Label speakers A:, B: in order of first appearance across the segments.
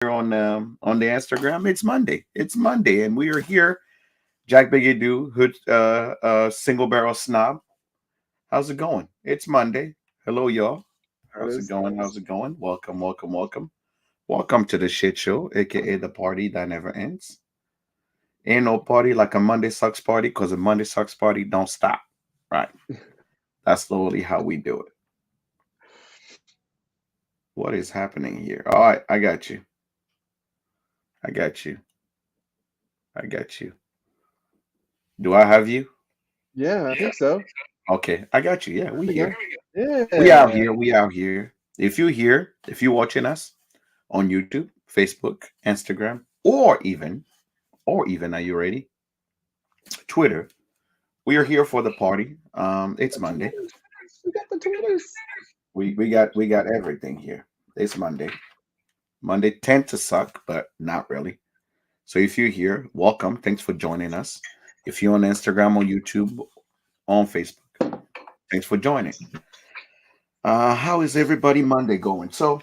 A: on the Instagram. It's Monday. It's Monday, and we are here. Jack Biggiedo, Hood, Single Barrel Snob. How's it going? It's Monday. Hello, y'all.
B: That
A: How's it
B: is
A: going? How's it going? Welcome, welcome, welcome. Welcome to the shit show, aka the party that never ends. Ain't no party like a Monday sucks party, cause a Monday sucks party don't stop. Right. That's slowly how we do it. What is happening here? All right, I got you. I got you. I got you. Do I have you?
B: yeah, I think so.
A: Okay, I got you. Yeah, we
B: There we go.
A: here. We out
B: Yeah.
A: here. We out here. If you're here, if you're watching us on YouTube, Facebook, Instagram, or even, are you ready? Twitter. We are here for the party. It's
B: The
A: Monday.
B: Twitters. We got the Twitters.
A: We got everything here. It's Monday. Monday tend to suck, but not really. So if you're here, welcome. Thanks for joining us. If you're on Instagram or YouTube, on Facebook, thanks for joining. How is everybody Monday going? So,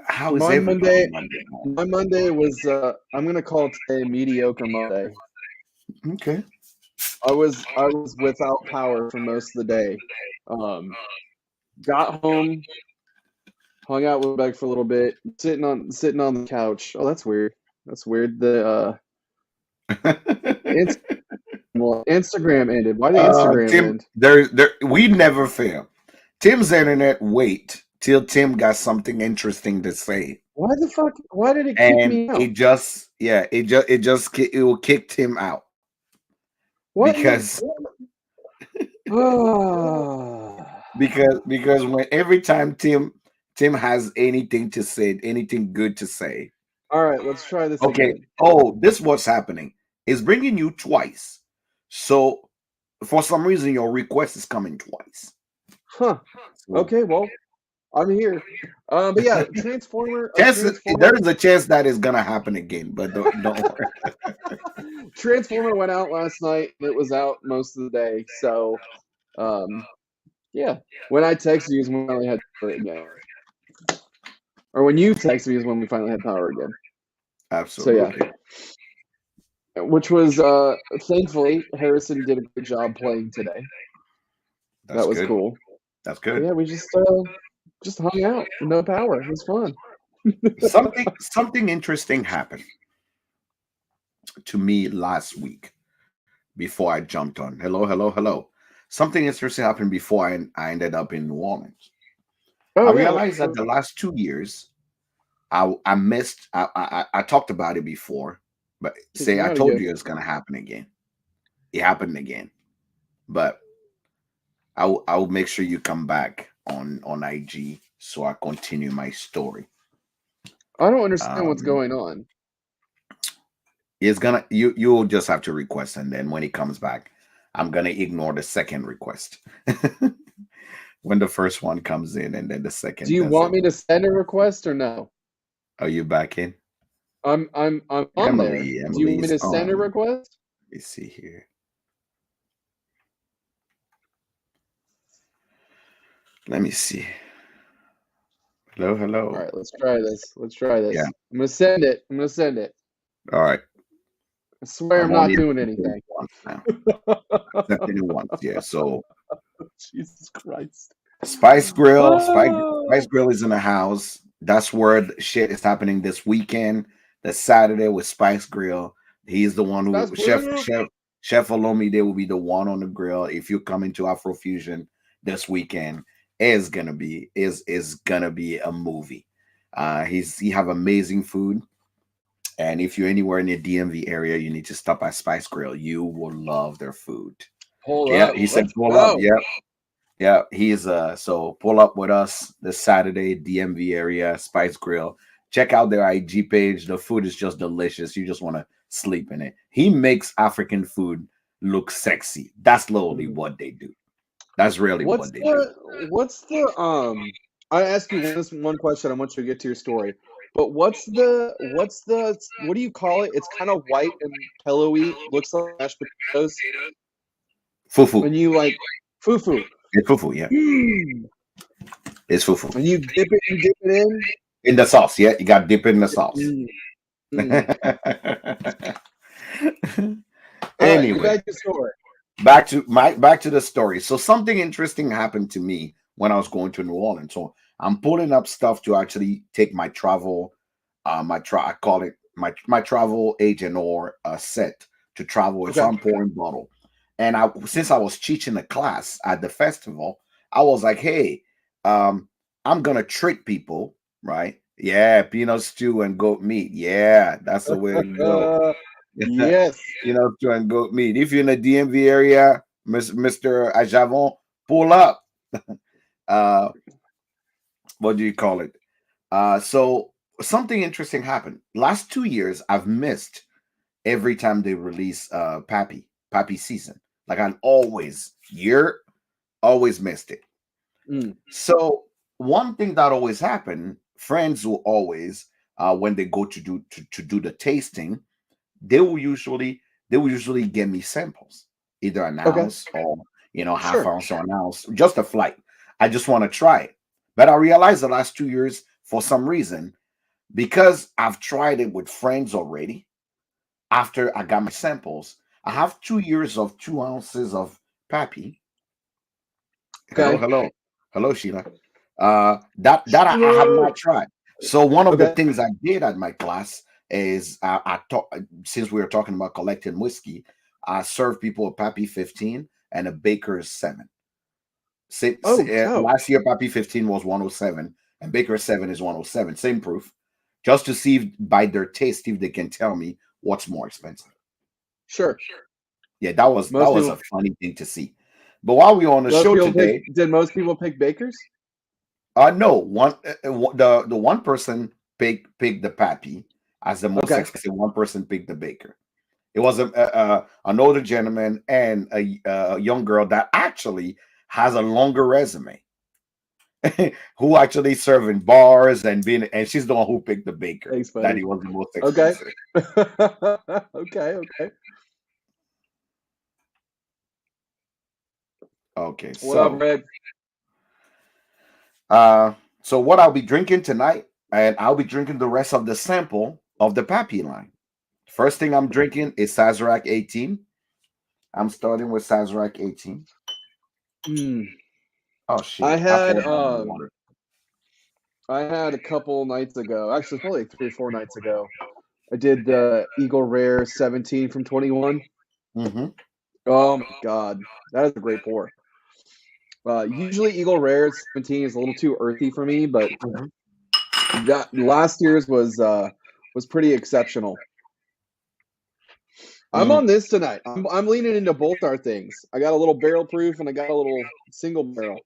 A: how is
B: My
A: everybody
B: Monday,
A: Monday going?
B: my Monday was. I'm gonna call today mediocre Monday.
A: Okay.
B: I was without power for most of the day. Um, got home, hung out with Beck for a little bit, sitting on the couch. Oh, that's weird. That's weird. Inst- well, Instagram ended. Why did Instagram
A: Tim,
B: end?
A: there, we never fail. Tim's internet wait till Tim got something interesting to say,
B: Why the fuck? Why did it kick
A: and
B: me out?
A: it just, yeah, it will kick Tim out
B: What in the?
A: because
B: Ah.
A: because when every time Tim has anything to say, anything good to say,
B: All right, let's try this
A: okay,
B: again.
A: oh, this what's happening. It's bringing you twice. So for some reason, your request is coming twice.
B: Huh.
A: So
B: Okay, well, I'm here. But yeah,
A: chance, there
B: Transformer,
A: is a chance that is gonna happen again, but don't worry.
B: Transformer went out last night and it was out most of the day. So, um, yeah. When I texted you is when we finally had power again, or when you texted me is when we finally had power again. So yeah,
A: Absolutely,
B: which was thankfully Harrison did a great job playing today.
A: that's
B: That was
A: good.
B: cool.
A: That's
B: But
A: good.
B: yeah, we just hung out with no power. It was fun.
A: Something interesting happened to me last week before I jumped on. Hello, hello, hello. Something interesting happened before I ended up in New Orleans. I
B: Oh yeah,
A: realized that the last 2 years I missed. I talked about it before, but
B: kicked
A: say
B: me
A: I
B: out
A: told
B: again.
A: you it's gonna happen again. It happened again, but I'll make sure you come back on IG so I continue my story.
B: I don't understand what's
A: Um,
B: going on.
A: it's gonna you'll just have to request, and then when it comes back, I'm gonna ignore the second request when the first one comes in, and then the
B: Do
A: second
B: you want
A: doesn't.
B: me to send a request or no?
A: Are you back in?
B: I'm on there. Do you want me
A: Emily's
B: to send a
A: on.
B: request?
A: Let me see here. Let me see. Hello,
B: All
A: hello.
B: right, let's try this. Let's try
A: Yeah.
B: this. I'm gonna send it. I'm gonna send it.
A: All right.
B: I swear
A: I'm
B: I'm
A: only
B: not doing
A: accepting it
B: anything.
A: once now. Accepting it once. Yeah. So
B: Jesus Christ.
A: Spice
B: Oh,
A: Grill is in the house. That's where the shit is happening this weekend. The Saturday with Spice Grill. He's the one who
B: that's blue.
A: Chef Olomide will be the one on the grill. If you come into Afrofusion this weekend, is gonna be a movie. He have amazing food. And if you're anywhere in the DMV area, you need to stop by Spice Grill. You will love their food.
B: Pull
A: Yeah,
B: up.
A: he said
B: Let's
A: pull up.
B: go.
A: Yeah, yeah, he's so pull up with us this Saturday, DMV area, Spice Grill. Check out their IG page. The food is just delicious. You just want to sleep in it. He makes African food look sexy. That's literally
B: Mhm.
A: what they do. That's really
B: What's
A: what they do.
B: the what's the I ask you one question. I want you to get to your story. But what do you call it? It's kind of white and pillowy. Looks like mashed potatoes.
A: Fufu.
B: When you like fufu.
A: It's fufu, yeah.
B: Mm.
A: It's fufu.
B: And you dip it in.
A: In the sauce, yeah, you got to dip it in the sauce.
B: Mm, mm. All right, get
A: Anyway,
B: back to the story.
A: back to the story. So something interesting happened to me when I was going to New Orleans. So I'm pulling up stuff to actually take my travel, I call it my travel agent or set to travel with. So
B: Okay.
A: I'm pouring bottle, and I since I was teaching a class at the festival, I was like, hey, I'm gonna treat people, right? Yeah, peanut stew and goat meat. Yeah, that's the way to go.
B: Yes.
A: Stew and goat meat. If you're in the DMV area, Mr. Ajavon, pull up. Uh, what do you call it? So something interesting happened. Last 2 years, I've missed every time they release Pappy season. Like I'm always missed it.
B: Mm.
A: So one thing that always happened, friends will always when they go to do the tasting, they will usually give me samples, either an
B: Okay.
A: ounce or half
B: Sure.
A: ounce or an ounce, just a flight. I just want to try it. But I realized the last 2 years, for some reason, because I've tried it with friends already, after I got my samples, I have 2 years of 2 ounces of Pappy. Hello,
B: Okay.
A: hello, hello, Sheila. That I have
B: Hello.
A: not tried. So one of the
B: Okay.
A: things I did at my class is I taught, since we were talking about collecting whiskey, I serve people a Pappy 15 and a Baker's 7.
B: Oh, oh,
A: Last year, Pappy 15 was 107, and Baker's 7 is 107. Same proof, just to see by their taste if they can tell me what's more expensive.
B: sure.
A: Yeah, that was
B: Most
A: a
B: people,
A: funny thing to see. But while we're on the
B: most
A: show
B: people pick.
A: today,
B: Did most people pick Bakers?
A: no, the one person picked the Pappy as the most
B: Okay.
A: expensive. One person picked the Baker. It was an older gentleman and a young girl that actually has a longer resume, who actually served in bars and she's the one who picked the Baker.
B: Thanks,
A: That
B: buddy.
A: he was the most
B: Okay.
A: expensive.
B: Okay. Okay.
A: Okay,
B: What up,
A: so
B: Red?
A: uh, so what I'll be drinking tonight, and I'll be drinking the rest of the sample of the Pappy line. First thing I'm drinking is Sazerac 18. I'm starting with Sazerac 18.
B: Mm.
A: Oh
B: I
A: shit! I
B: had
A: poured out my
B: um
A: water.
B: I had a couple nights ago, actually probably like 3 or 4 nights ago. I did the Eagle Rare 17 from 21.
A: Hmm.
B: Oh my God, that is a great pour. Usually Eagle Rare 17 is a little too earthy for me, but
A: Hmm.
B: that last year's was pretty exceptional. I'm
A: Mm.
B: on this tonight. I'm leaning into both our things. I got a little barrel proof and I got a little single barrel.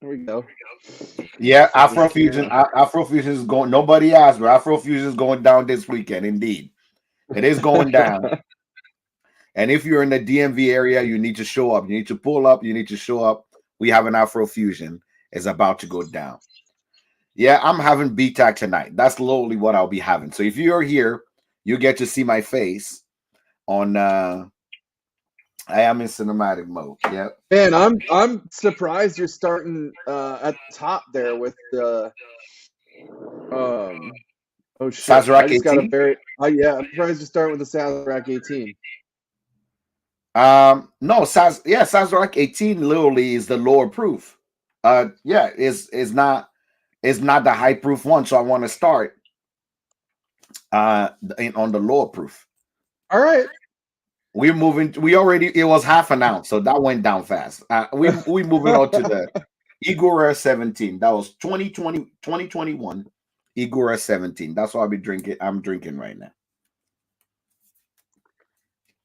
B: There we go.
A: Yeah,
B: Flip this camera.
A: Afrofusion is going. Nobody asked, but Afrofusion is going down this weekend. Indeed, it is going down. And if you're in the DMV area, you need to show up. You need to pull up. You need to show up. We have an Afrofusion. It's about to go down. Yeah, I'm having BTAC tonight. That's literally what I'll be having. So if you're here, you get to see my face on. I am in cinematic mode. Yep.
B: Man, I'm surprised you're starting at the top there with the um oh shit. I
A: Sazerac
B: just got a
A: 18.
B: very yeah, I'm surprised you're starting with the Sazerac 18.
A: No, Sazerac 18 literally is the lower proof. Yeah, is not the high proof one. So I want to start on the lower proof.
B: All right.
A: We're moving. We already it was half an ounce, so that went down fast. We moving on to the Igora 17. That was 2021 Igora 17. That's what I'll be drinking. I'm drinking right now.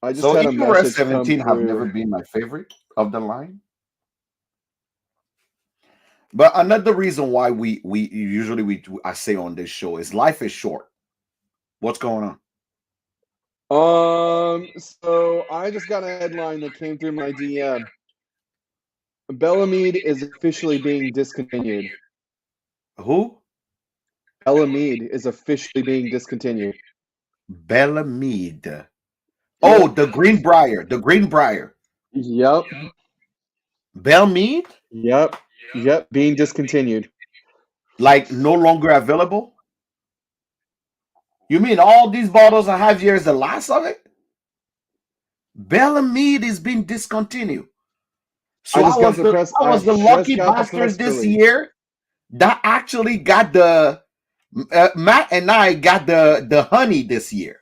B: I just
A: So
B: had a
A: Igora
B: message come
A: 17 have never
B: through.
A: been my favorite of the line. But another reason why we usually I say on this show is life is short. What's going on?
B: So I just got a headline that came through my DM. Bellamy is officially being discontinued.
A: Who?
B: Bellamy is officially being discontinued.
A: Bellamy. Oh,
B: Yep.
A: the Greenbrier. The Greenbrier.
B: Yep.
A: Bellmead?
B: Yep. Yep. Being discontinued.
A: like no longer available. You mean all these bottles I have here is the last of it? Bellamy is being discontinued. So
B: I just got the press.
A: I
B: I
A: was the
B: just
A: lucky
B: got the
A: bastard
B: press
A: this
B: release.
A: year that actually got the Matt and I got the honey this year.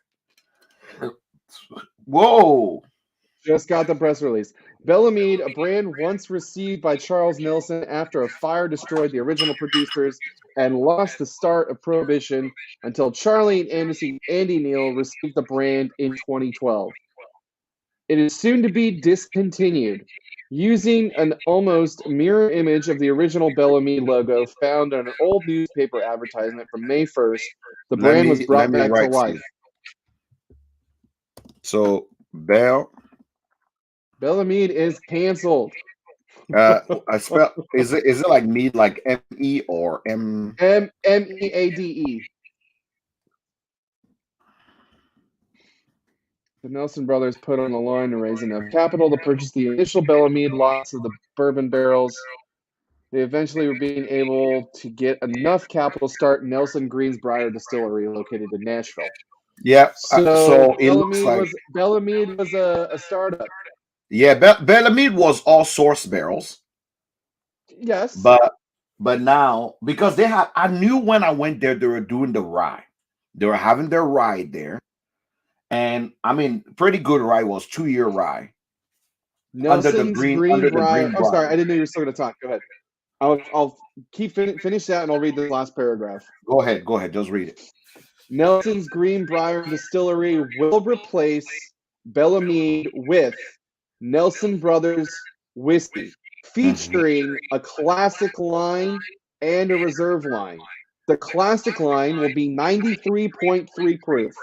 A: Whoa.
B: Just got the press release. Bellamy, a brand once received by Charles Nelson after a fire destroyed the original producers and lost the start of Prohibition until Charlie and Andy Neal received the brand in 2012. It is soon to be discontinued. Using an almost mirror image of the original Bellamy logo found on an old newspaper advertisement from May 1st, the brand was
A: Let
B: brought
A: me
B: back to
A: write you.
B: life.
A: So
B: Bellamy is canceled.
A: I spell is it like mead like ME or M?
B: MEADE. The Nelson brothers put on the line to raise enough capital to purchase the initial Bellamy lots of the bourbon barrels. They eventually were being able to get enough capital to start Nelson Greensbrier Distillery located in Nashville.
A: Yeah.
B: So
A: So it looks like
B: Bellamy was a startup.
A: yeah. Bellamy was all source barrels,
B: Yes.
A: but now because they have, I knew when I went there they were doing the rye. They were having their rye there, and I mean, pretty good rye was 2 year rye
B: Nelson's Greenbrier. I'm sorry, I
A: Greenbrier.
B: didn't know you were still going to talk. Go ahead. I'll finish that and I'll read the last paragraph.
A: Go ahead, just read it.
B: Nelson's Greenbrier Distillery will replace Bellamy with Nelson Brothers Whiskey, featuring a classic line and a reserve line. The classic line will be 93.3 proof,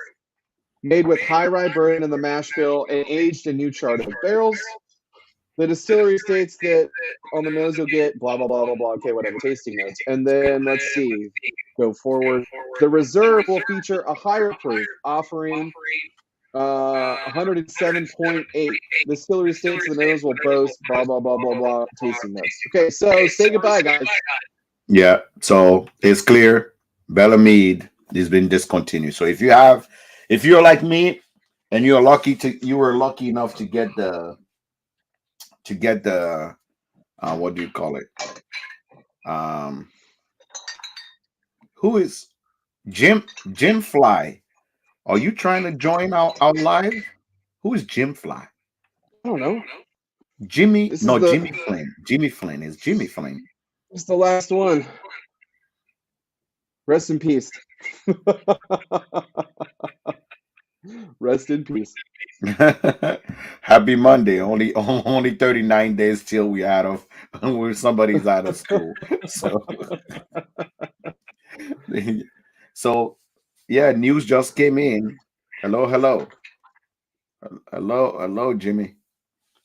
B: made with high rye bourbon in the mash bill and aged in new charred oak barrels. The distillery states that on the nose you'll get blah, blah, blah, blah, blah. Okay, whatever, tasting notes. And then let's see, go forward. The reserve will feature a higher proof, offering 107.8. The distillery states the nose will boast blah, blah, blah, blah, blah, tasting notes. Okay, so say goodbye, guys.
A: Yeah. So it's clear Bellamy has been discontinued. So if you're like me and you were lucky enough to get the what do you call it? Um who is Jim Fly? Are you trying to join our live? Who is Jim Fly?
B: I don't know.
A: Jimmy?
B: This is
A: No,
B: the
A: Jimmy Flynn. Jimmy Flynn is Jimmy Flynn.
B: this is the last one. Rest in peace. Rest in peace.
A: Happy Monday. Only 39 days till we out of when somebody's out of school. So so yeah, news just came in. Hello. Hello, Jimmy.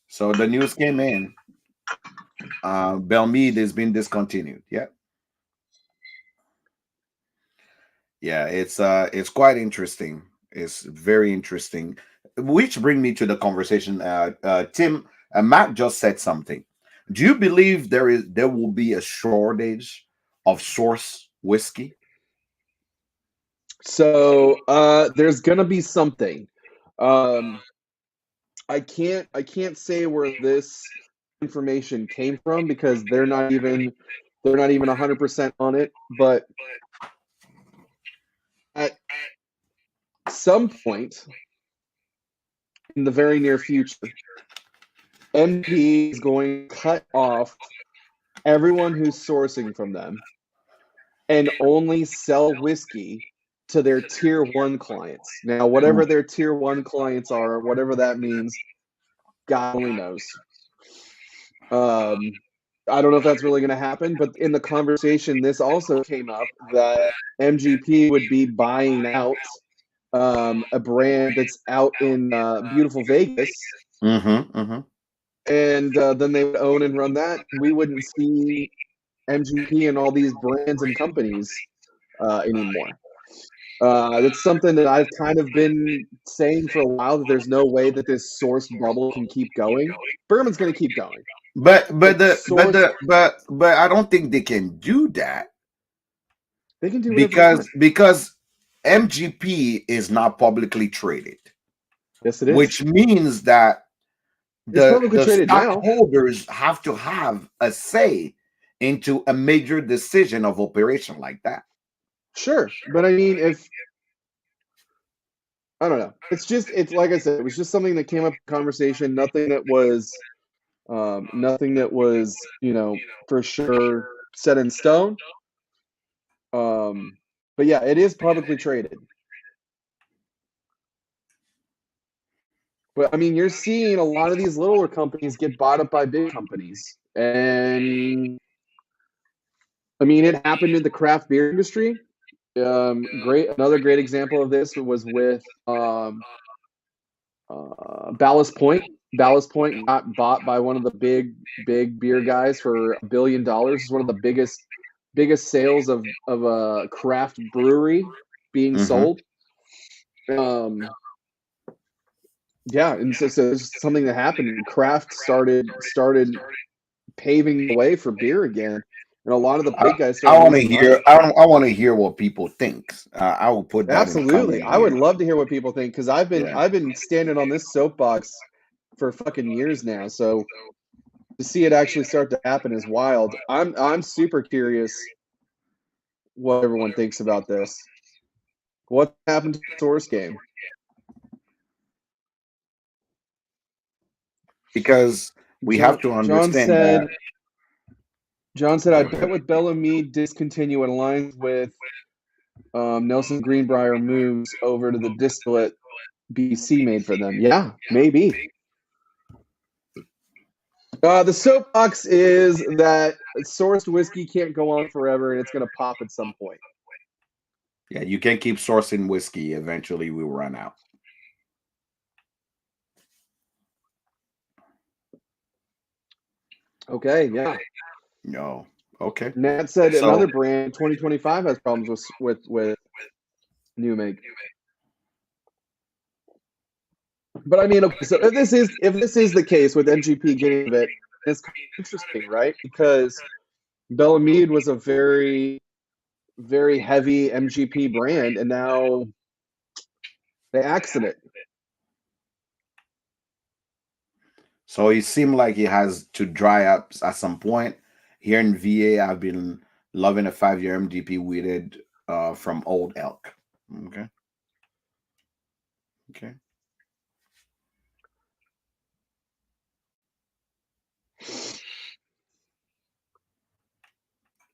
A: So the news came in. Belmead has been discontinued. Yeah. Yeah, it's quite interesting. It's very interesting. Which bring me to the conversation. Tim, Matt just said something. Do you believe there will be a shortage of source whiskey?
B: So there's gonna be something. Um, I can't say where this information came from because they're not even 100% on it. But at some point in the very near future, MP is going to cut off everyone who's sourcing from them and only sell whiskey to their tier one clients. Now, whatever their tier one clients are, whatever that means, God only knows. I don't know if that's really going to happen, but in the conversation, this also came up that MGP would be buying out a brand that's out in beautiful Vegas,
A: Mm-hmm.
B: and then they would own and run that. We wouldn't see MGP and all these brands and companies anymore. That's something that I've kind of been saying for a while, that there's no way that this source bubble can keep going. Bourbon's going to keep going.
A: But
B: But source
A: but I don't think they can do that
B: They can do whatever they want.
A: Because MGP is not publicly traded,
B: Yes, it is.
A: which means that
B: It's publicly
A: the
B: traded now.
A: stockholders have to have a say into a major decision of operation like that.
B: Sure, but I mean, if I don't know, it's like I said, it was just something that came up in conversation. Nothing that was for sure set in stone. But yeah, it is publicly traded. But I mean, you're seeing a lot of these littler companies get bought up by big companies, and I mean, it happened in the craft beer industry. Another great example of this was with Ballast Point. Ballast Point got bought by one of the big beer guys for $1 billion. It's one of the biggest sales of a craft brewery being sold. Yeah, and so it's something that happened. And craft started paving the way for beer again, and a lot of the big guys
A: I
B: started
A: want to
B: losing
A: hear.
B: money.
A: I want to hear what people think. I will put that in the
B: Absolutely,
A: comment
B: I would
A: here.
B: love to hear what people think, because I've been standing on this soapbox for fucking years now. So to see it actually start to happen is wild. I'm super curious what everyone thinks about this. What happened to the Source game?
A: Because we have to understand that.
B: John said, I bet with Bellamy Discontinued aligns with Nelson Greenbrier moves over to the distillate BC made for them. Yeah, maybe. The soapbox is that sourced whiskey can't go on forever, and it's going to pop at some point.
A: Yeah, you can't keep sourcing whiskey. Eventually, we will run out.
B: Okay, yeah.
A: No. Okay.
B: Nat said another brand, 2025, has problems with new make. But I mean, okay, so if this is the case with MGP getting it, it's kind of interesting, right? Because Bellamy was a very, very heavy MGP brand, and now they axed it.
A: So it seemed like it has to dry up at some point. Here in VA, I've been loving a 5-year MGP weeded from Old Elk. Okay. Okay.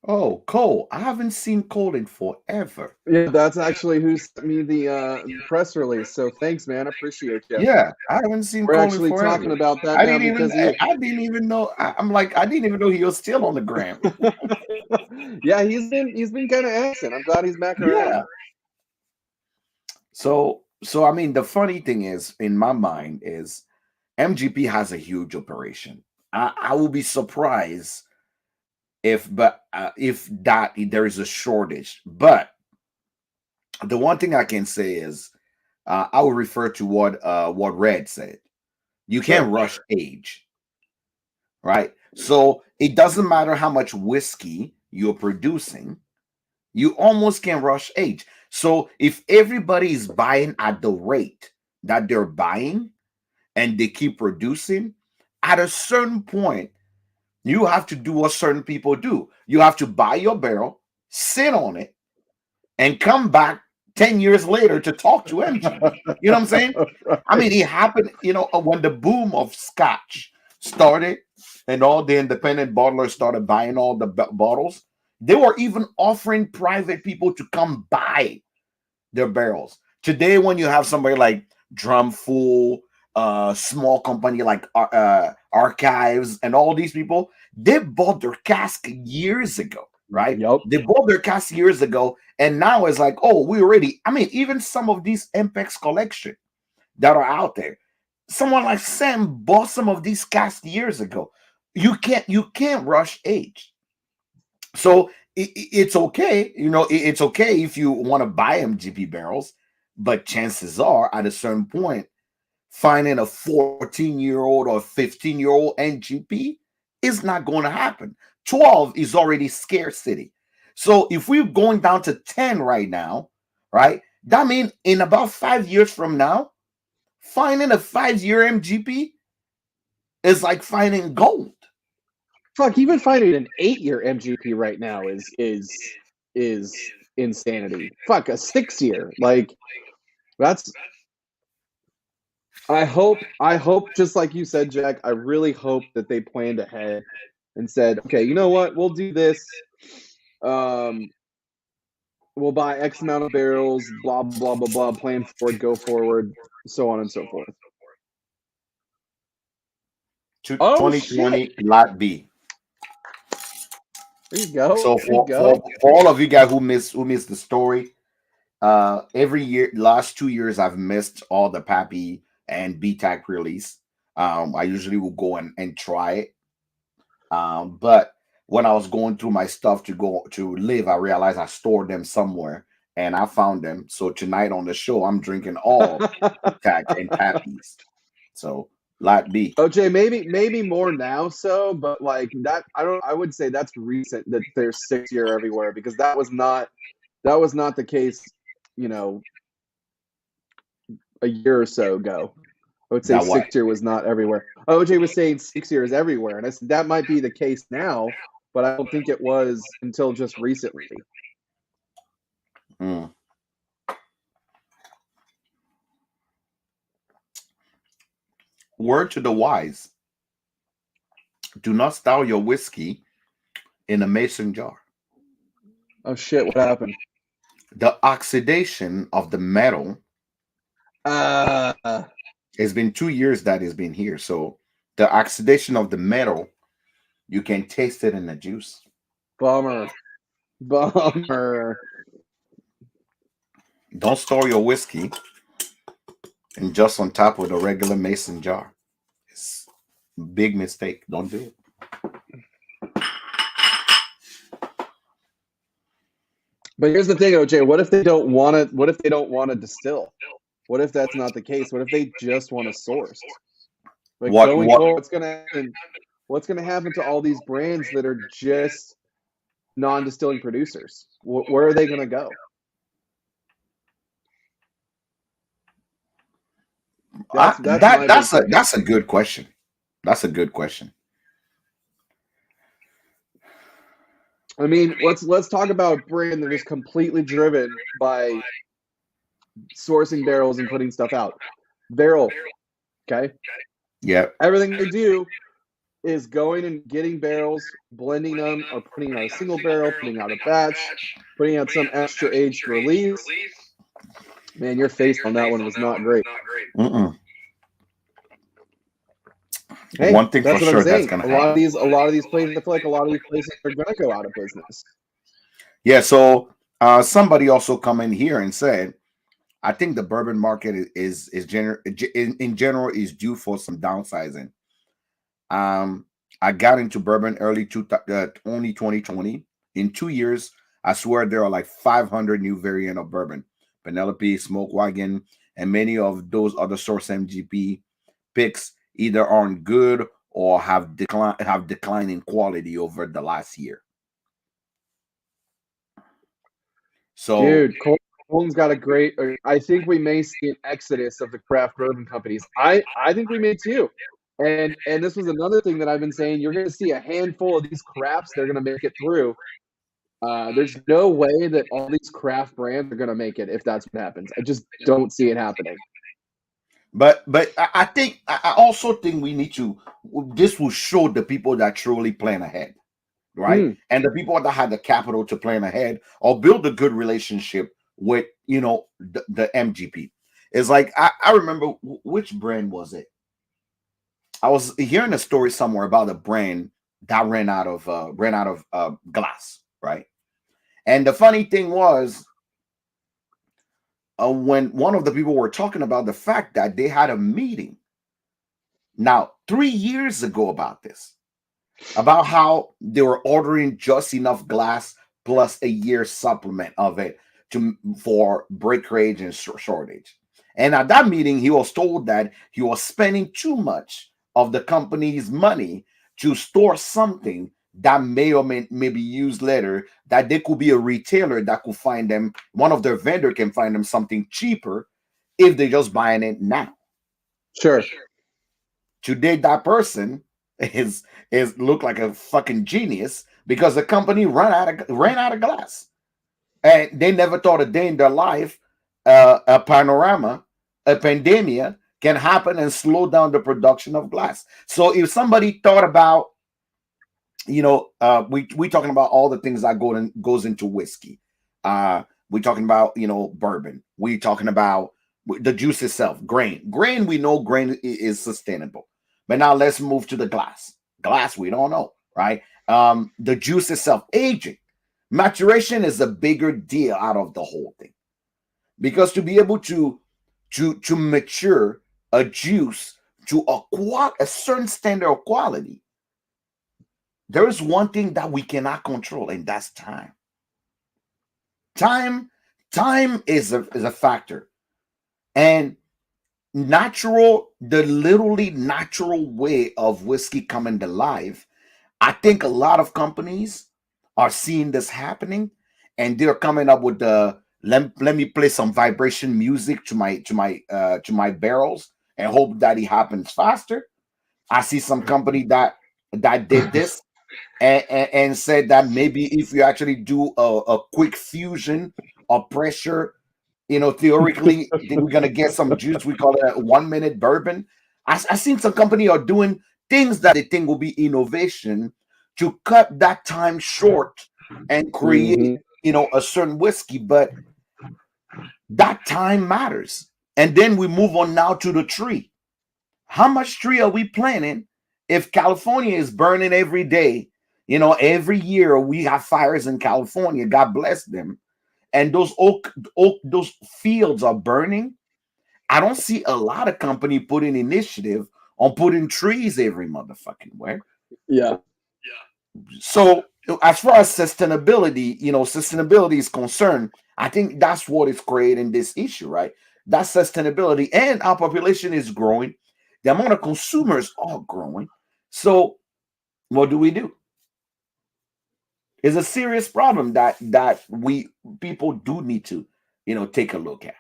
A: Oh, Cole. I haven't seen Cole in forever.
B: Yeah, that's actually who sent me the press release. So thanks, man. I appreciate you.
A: Yeah, I haven't seen
B: We're
A: Cole
B: actually
A: in forever.
B: talking about that
A: I
B: now
A: didn't
B: because
A: I didn't even know. I'm like, I didn't even know he was still on the gram.
B: yeah, he's been kind of absent. I'm glad he's back around.
A: Yeah. So I mean, the funny thing is, in my mind, is MGP has a huge operation. I will be surprised if there is a shortage. But the one thing I can say is, I will refer to what Red said. You can't rush age, right? So it doesn't matter how much whiskey you're producing, you almost can't rush age. So if everybody is buying at the rate that they're buying and they keep producing, at a certain point, you have to do what certain people do. You have to buy your barrel, sit on it, and come back 10 years later to talk to MGP. You know what I'm saying?
B: Right.
A: I mean, it happened, when the boom of Scotch started and all the independent bottlers started buying all the bottles, they were even offering private people to come buy their barrels. Today, when you have somebody like Drumful, small company like Archives, and all these people, they bought their cask years ago, right?
B: Yep.
A: They bought their cask years ago, and now it's like, oh, we already. I mean, even some of these MPEX collection that are out there, someone like Sam bought some of these casks years ago. You can't rush age. So it's okay, it's okay if you want to buy MGP barrels, but chances are at a certain point, finding a 14-year-old or 15-year-old MGP is not going to happen. 12 is already scarcity. So if we're going down to 10 right now, right, that means in about 5 years from now, finding a 5 year MGP is like finding gold.
B: Fuck, even finding an 8-year MGP right now is insanity. Fuck, a 6-year. Like, that's I hope just like you said, Jack, I really hope that they planned ahead and said, okay, you know what, we'll do this. Um we'll buy X amount of barrels, blah blah blah blah, plan forward, go forward, so on and so forth. Oh shit.
A: 2020 Lot B.
B: There you go.
A: So
B: There you go.
A: for all of you guys who missed the story, every year, last 2 years, I've missed all the Pappy and BTAC release. I usually will go and try it. But when I was going through my stuff to go to live, I realized I stored them somewhere and I found them. So tonight on the show, I'm drinking all BTAC and Pappies. So Lot B.
B: OJ, maybe more now so, but like that I would say that's recent that there's 6-year everywhere because that was not the case, you know, a year or so ago. I would say
A: That what?
B: 6-year was not everywhere. OJ was saying 6 year is everywhere, and I said that might be the case now, but I don't think it was until just recently.
A: Mm. Word to the wise: do not style your whiskey in a mason jar.
B: Oh shit, what happened?
A: The oxidation of the metal, it's been 2 years that it's been here. So the oxidation of the metal, you can taste it in the juice.
B: Bummer.
A: Don't store your whiskey and just on top of a regular mason jar. It's a big mistake. Don't do it.
B: But here's the thing, OJ. What if they don't want to? What if they don't want to distill? What if that's not the case? What if they just want to source? Like going forward, what's going to happen? What's going to happen to all these brands that are just non-distilling producers? Where are they going to go?
A: That's a good question. That's a good question.
B: I mean, let's talk about a brand that is completely driven by sourcing barrels and putting stuff out. Barrel, okay?
A: Yeah.
B: Everything they do is going and getting barrels, blending them, or putting out a single barrel, putting out a batch, putting out some extra aged release. Man, your face on that one was not great. Hey,
A: one thing
B: that's
A: for
B: what
A: sure
B: I'm saying.
A: that's gonna
B: a lot of these places, I feel like a lot of these places are gonna go out of business.
A: Yeah, so somebody also come in here and said, I think the bourbon market in general is due for some downsizing. I got into bourbon only 2020. In 2 years, I swear there are like 500 new variant of bourbon. Penelope, Smoke Wagon, and many of those other source MGP picks either aren't good or have declined in quality over the last year. So,
B: dude, Colton's got a great. I think we may see an exodus of the craft bourbon companies. I think we may too. And this was another thing that I've been saying. You're going to see a handful of these crafts. They're going to make it through. There's no way that all these craft brands are going to make it if that's what happens. I just don't see it happening.
A: But I also think we need to. This will show the people that truly plan ahead, right? And the people that had the capital to plan ahead or build a good relationship with the MGP. It's like I remember which brand was it? I was hearing a story somewhere about a brand that ran out of glass, right? And the funny thing was, when one of the people were talking about the fact that they had a meeting now 3 years ago about this, about how they were ordering just enough glass plus a year supplement of it for breakage and shortage. And at that meeting, he was told that he was spending too much of the company's money to store something that may or may be used later, that there could be a retailer that could find them, one of their vendor can find them something cheaper if they're just buying it now.
B: Sure.
A: Today, that person is look like a fucking genius because the company ran out of glass, and they never thought a day in their life a panorama, a pandemia can happen and slow down the production of glass. So if somebody thought about, we talking about all the things that goes into whiskey. We talking about, bourbon. We talking about the juice itself, grain. We know grain is sustainable, but now let's move to the glass. We don't know, right? The juice itself, aging, maturation is a bigger deal out of the whole thing, because to be able to mature a juice to a certain standard of quality, there is one thing that we cannot control, and that's time. Time is a factor. And the literally natural way of whiskey coming to life, I think a lot of companies are seeing this happening, and they're coming up with the let me play some vibration music to my barrels and hope that it happens faster. I see some company that did this, and said that maybe if you actually do a quick fusion of pressure, theoretically, then we're gonna get some juice. We call it a 1 minute bourbon. I seen some company are doing things that they think will be innovation to cut that time short and create,
B: Hmm.
A: a certain whiskey, but that time matters. And then we move on now to the tree. How much tree are we planting if California is burning every day? Every year we have fires in California. God bless them. And those those fields are burning. I don't see a lot of company putting initiative on putting trees every motherfucking where.
B: Yeah.
A: So as far as sustainability is concerned, I think that's what is creating this issue, right? That sustainability, and our population is growing. The amount of consumers are growing. So what do? It's a serious problem that we people do need to, take a look at.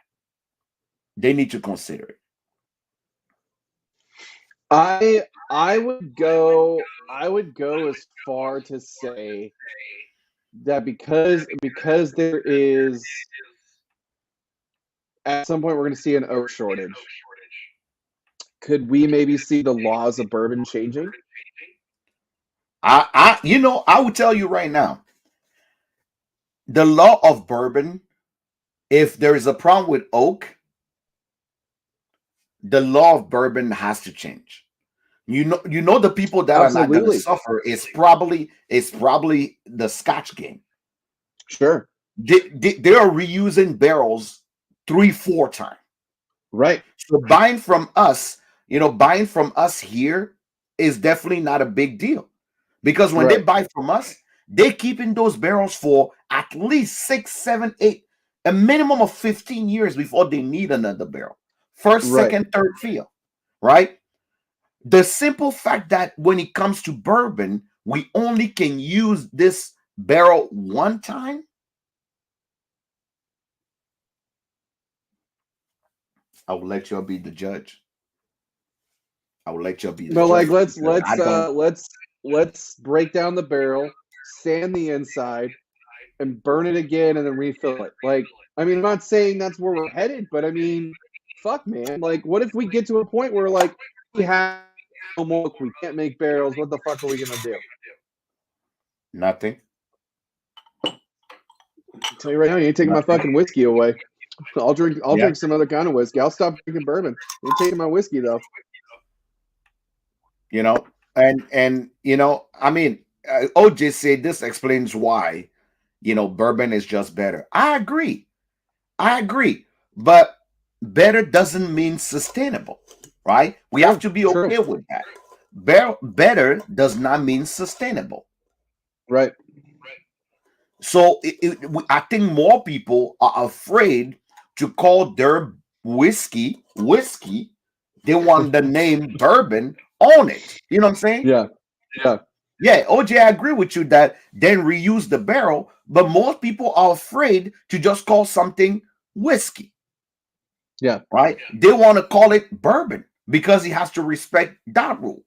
A: They need to consider it.
B: I would go as far to say that because there is at some point we're going to see an oak shortage. Could we maybe see the laws of bourbon changing?
A: I will tell you right now, the law of bourbon. If there is a problem with oak, the law of bourbon has to change. The people that are not going to
B: Absolutely.
A: suffer is probably the Scotch game.
B: Sure.
A: They are reusing barrels 3-4 times.
B: Right.
A: So buying from us here is definitely not a big deal, because when they
B: Right.
A: buy from us, they keeping those barrels for at least 6, 7, 8, a minimum of 15 years before they need another barrel. First,
B: Right.
A: second, third fill, right? The simple fact that when it comes to bourbon, we only can use this barrel one time, I will let y'all be the judge. I will let y'all be the
B: But like
A: judge
B: let's
A: because I
B: let's
A: don't.
B: uh let's let's break down the barrel, sand the inside, and burn it again and then refill it. Like, I mean, I'm not saying that's where we're headed, but I mean, fuck, man. Like, what if we get to a point where like we have no more, we can't make barrels? What the fuck are we gonna do?
A: Nothing.
B: I'll tell you right now, you ain't taking my
A: Nothing.
B: fucking whiskey away. I'll drink. I'll
A: Yeah.
B: drink some other kind of whiskey. I'll stop drinking bourbon. You ain't taking my whiskey though.
A: you know and I mean, OJ said this explains why bourbon is just better. I agree, but better doesn't mean sustainable, right? We have
B: True.
A: to be
B: True.
A: okay with that. Better does not mean sustainable.
B: Right.
A: So I think more people are afraid to call their whiskey. They want the name bourbon on it. You know what I'm saying?
B: Yeah. Yeah.
A: Yeah, OJ, I agree with you that then reuse the barrel, but most people are afraid to just call something whiskey,
B: Yeah,
A: right? They want to call it bourbon because he has to respect that rule.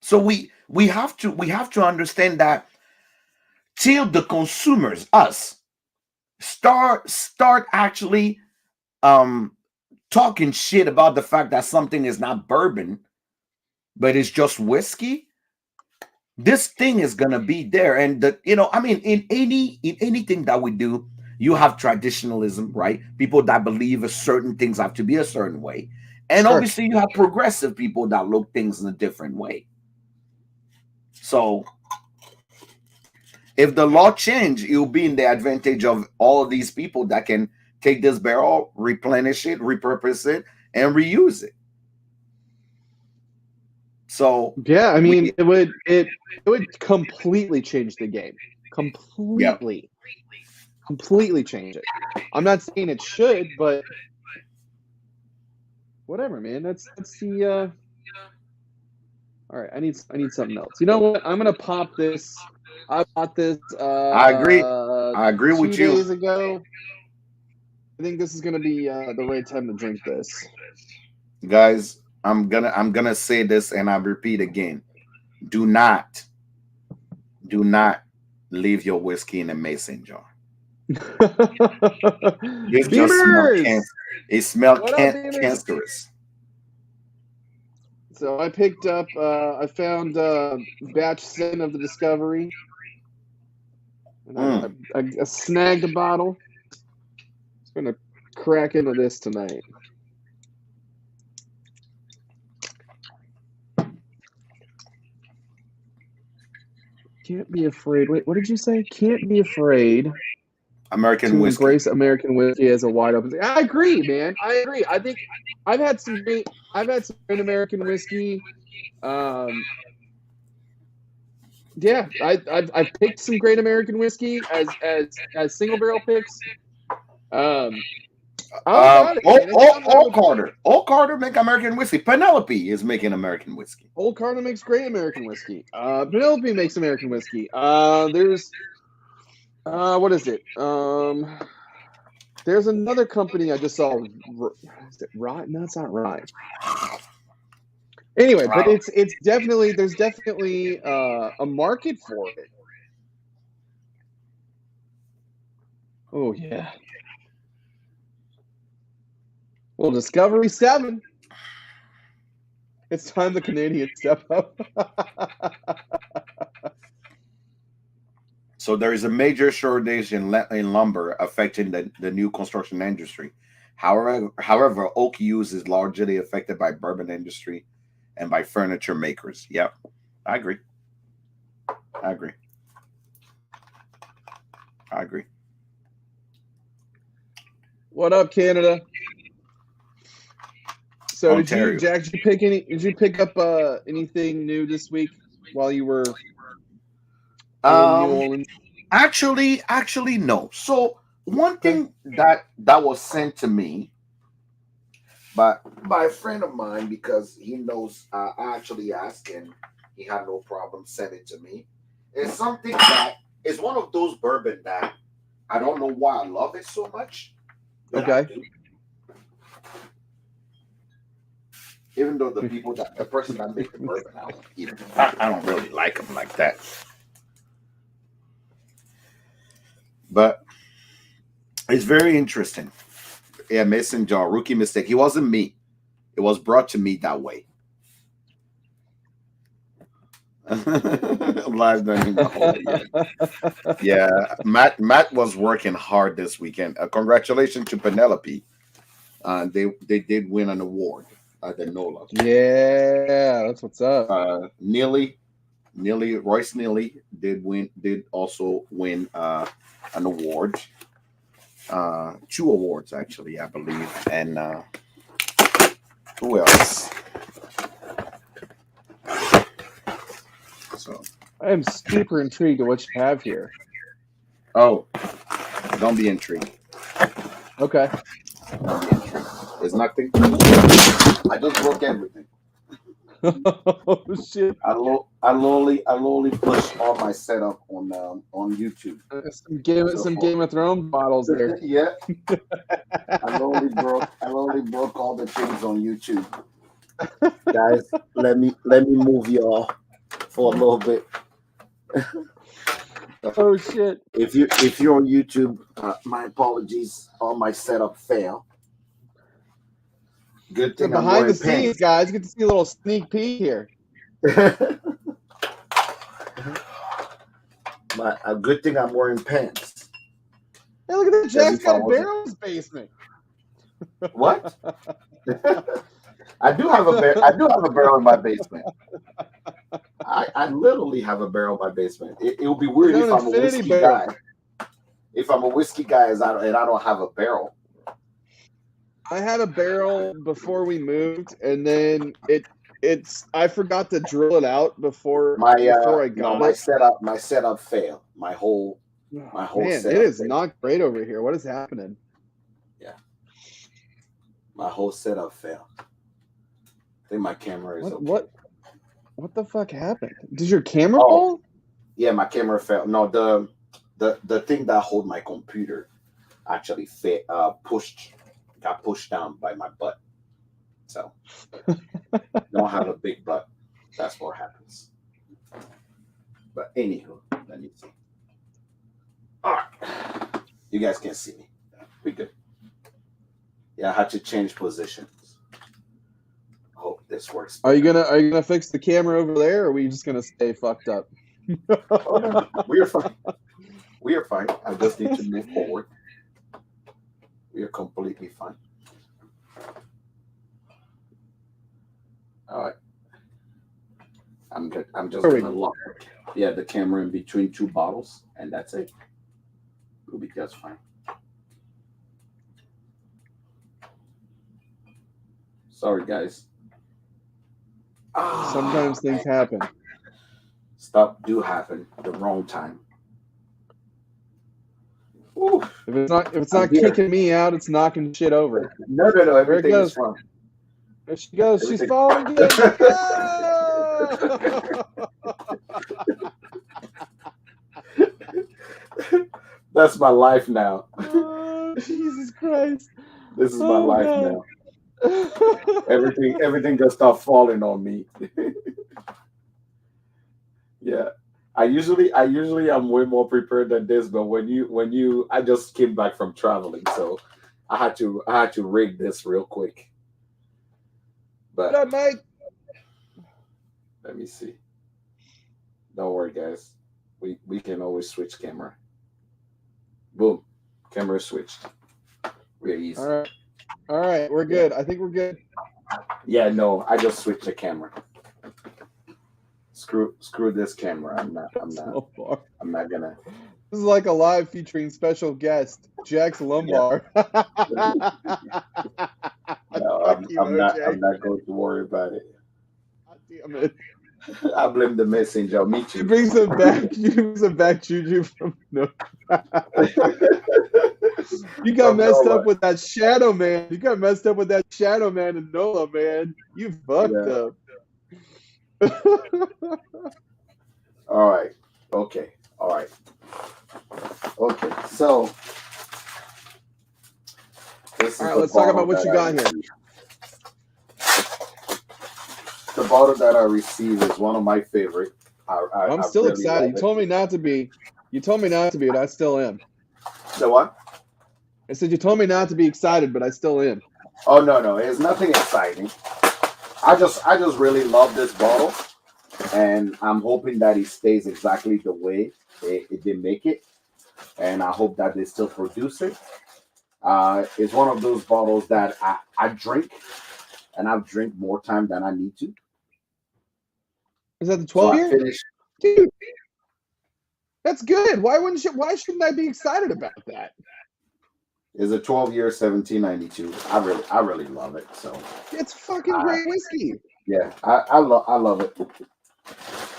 A: So we have to understand that till the consumers, us, start actually um talking shit about the fact that something is not bourbon, but it's just whiskey, this thing is gonna be there. And I mean, in anything that we do, you have traditionalism, right? People that believe a certain things have to be a certain way, and
B: sure.
A: obviously you have progressive people that look things in a different way. So if the law change, it will be in the advantage of all of these people that can take this barrel, replenish it, repurpose it, and reuse it. So
B: Yeah, I
A: we,
B: mean, it would completely change the game.
A: yeah,
B: Completely change it. I'm not saying it should, but whatever, man. That's the all right. I need something else. You know what? I'm gonna pop this. I bought this
A: I agree. I agree
B: two
A: with you,
B: days ago. I think this is gonna be the right time to drink this.
A: guys. I'm gonna say this, and I repeat again: do not, do not leave your whiskey in a mason jar. It just smell
B: Beamers,
A: cancer. It smell
B: what up, Beamers?
A: cancerous.
B: So I picked up. I found batch 7 of the Discovery, and
A: Mm.
B: I snagged a bottle. Just gonna crack into this tonight. Can't be afraid. Wait, what did you say? Can't be afraid
A: American
B: to
A: whiskey.
B: embrace American whiskey as a wide open. I agree, man. I agree. I think I've had some great. I've had some great American whiskey. Um, yeah, I've picked some great American whiskey as single barrel picks. Um, how about it, man? It's something I would.
A: Old Carter make American whiskey. Penelope is making American whiskey.
B: Old Carter makes great American whiskey. Penelope makes American whiskey. There's what is it? There's another company I just saw. Is it Rye? No, it's not Rye. Anyway, but
A: Wow.
B: it's definitely there's definitely a market for it. Oh yeah. Well, Discovery 7. It's time the Canadians step up.
A: So there is a major shortage in lumber affecting the new construction industry. However, oak use is largely affected by bourbon industry and by furniture makers. Yep, I agree. I agree. I agree.
B: What up, Canada? So
A: Ontario.
B: Jack, did you pick up anything new this week while you were in New
A: Um,
B: Orleans?
A: actually, no. So one
B: Okay.
A: thing that was sent to me by a friend of mine, because he knows I actually asked him, he had no problem sending it to me. It's something that is one of those bourbon that I don't know why I love it so much, but I
B: Okay.
A: do. Even though the person that made the bourbon, I don't really like them like that. But it's very interesting. Yeah, mason jar, rookie mistake. He wasn't me. It was brought to me that way. Live during the whole year. Yeah, Matt was working hard this weekend. Congratulations to Penelope. They did win an award at the NOLA.
B: Yeah, that's what's up.
A: Neely Royce Neely did also win an award. Two awards actually, I believe. And who else? So
B: I am super intrigued to what you have here.
A: oh, don't be intrigued.
B: Okay.
A: Don't be intrigued. There's nothing. I just broke everything.
B: Oh shit!
A: I lowly push all my setup on YouTube. So
B: Some
A: for
B: Game of Thrones bottles there.
A: yeah, I lowly broke all the things on YouTube. Guys, let me move y'all for a little bit.
B: Oh shit!
A: If you're on YouTube, my apologies. All my setup fail. Good
B: So
A: thing I'm
B: behind the
A: wearing
B: scenes,
A: pants.
B: guys, get to see a little sneak peek here.
A: A good thing I'm wearing pants.
B: Hey, look at that!
A: Because
B: Jack's
A: if I
B: got a
A: wasn't,
B: barrel in his basement.
A: what? I do have a bear. I do have a barrel in my basement. I literally have a barrel in my basement. It would be
B: He's
A: weird
B: got
A: if
B: an
A: I'm a
B: infinity
A: whiskey
B: barrel.
A: guy. If I'm a whiskey guy, and I don't have a barrel.
B: I had a barrel before we moved, and then I forgot to drill it out before
A: My
B: I
A: no,
B: got it.
A: my setup failed. My whole
B: Man, it
A: setup
B: is
A: failed.
B: not great over here. What is happening?
A: Yeah, my whole setup failed. I think my camera is okay.
B: What the fuck happened? Did your camera
A: Oh,
B: fall?
A: yeah, my camera fell. No, the thing that hold my computer actually got pushed down by my butt. So don't have a big butt. That's what happens. But anywho, let me see. All right, you guys can see me. We good. Yeah, I had to change positions. Hope this works.
B: Are you
A: Better.
B: gonna fix the camera over there, or are we just gonna stay fucked up?
A: Oh no, we are fine. We are fine. I just need to move forward. We are completely fine. All right. I'm good. I'm just
B: There we
A: gonna
B: go.
A: lock. Yeah, the camera in between two bottles, and that's it. It'll be just fine. Sorry, guys.
B: Sometimes things happen.
A: Stuff do happen the wrong time. Ooh,
B: If it's
A: I'm
B: not
A: here.
B: kicking me out, it's knocking shit over.
A: No.
B: There it
A: Everything is
B: goes.
A: fine.
B: There she goes. She's
A: Everything.
B: falling again. Ah!
A: That's my life now.
B: Oh, Jesus Christ.
A: This is my
B: Oh,
A: life
B: God.
A: now. Everything just start falling on me. Yeah. I usually am way more prepared than this, but I just came back from traveling, so I had to rig this real quick.
B: What
A: But
B: up, Mike?
A: let me see. Don't worry, guys. We can always switch camera. Boom. Camera switched. Real easy.
B: All right, we're
A: Yeah.
B: good. I think we're good.
A: Yeah, no, I just switched the camera. Screw this camera.
B: So far.
A: I'm not gonna.
B: This is like a live featuring special guest, Jax
A: Yeah.
B: Lumbar.
A: No,
B: Fuck you,
A: I'm not.
B: OJ.
A: I'm not going to worry about it.
B: God damn it.
A: I blame the messenger. I'll meet
B: You
A: you.
B: bring some back. You bring some back juju from no. You got
A: From
B: messed
A: Nola.
B: up with that shadow man. You got messed up with that shadow man and Nola, man. You fucked
A: Yeah.
B: up.
A: All right. Okay. All right. Okay. So this is
B: All right,
A: the
B: let's talk
A: bottle
B: about what
A: that
B: you
A: I
B: got here.
A: received. The bottle that I received is one of my favorite.
B: I'm
A: I
B: still
A: really
B: excited.
A: love
B: You
A: it.
B: told me not to be. You told me not to be, but I still am.
A: The what?
B: I said you told me not to be excited, but I still am.
A: Oh no, it's nothing exciting. I just really love this bottle, and I'm hoping that it stays exactly the way they make it, and I hope that they still produce it. It's one of those bottles that I drink, and I've drank more time than I need to.
B: Is that the
A: So
B: 12
A: I
B: year?
A: finished.
B: Dude, that's good. Why shouldn't I be excited about that?
A: Is a 12-year 1792. I really love it. So
B: It's fucking
A: I
B: great whiskey.
A: yeah, I love it.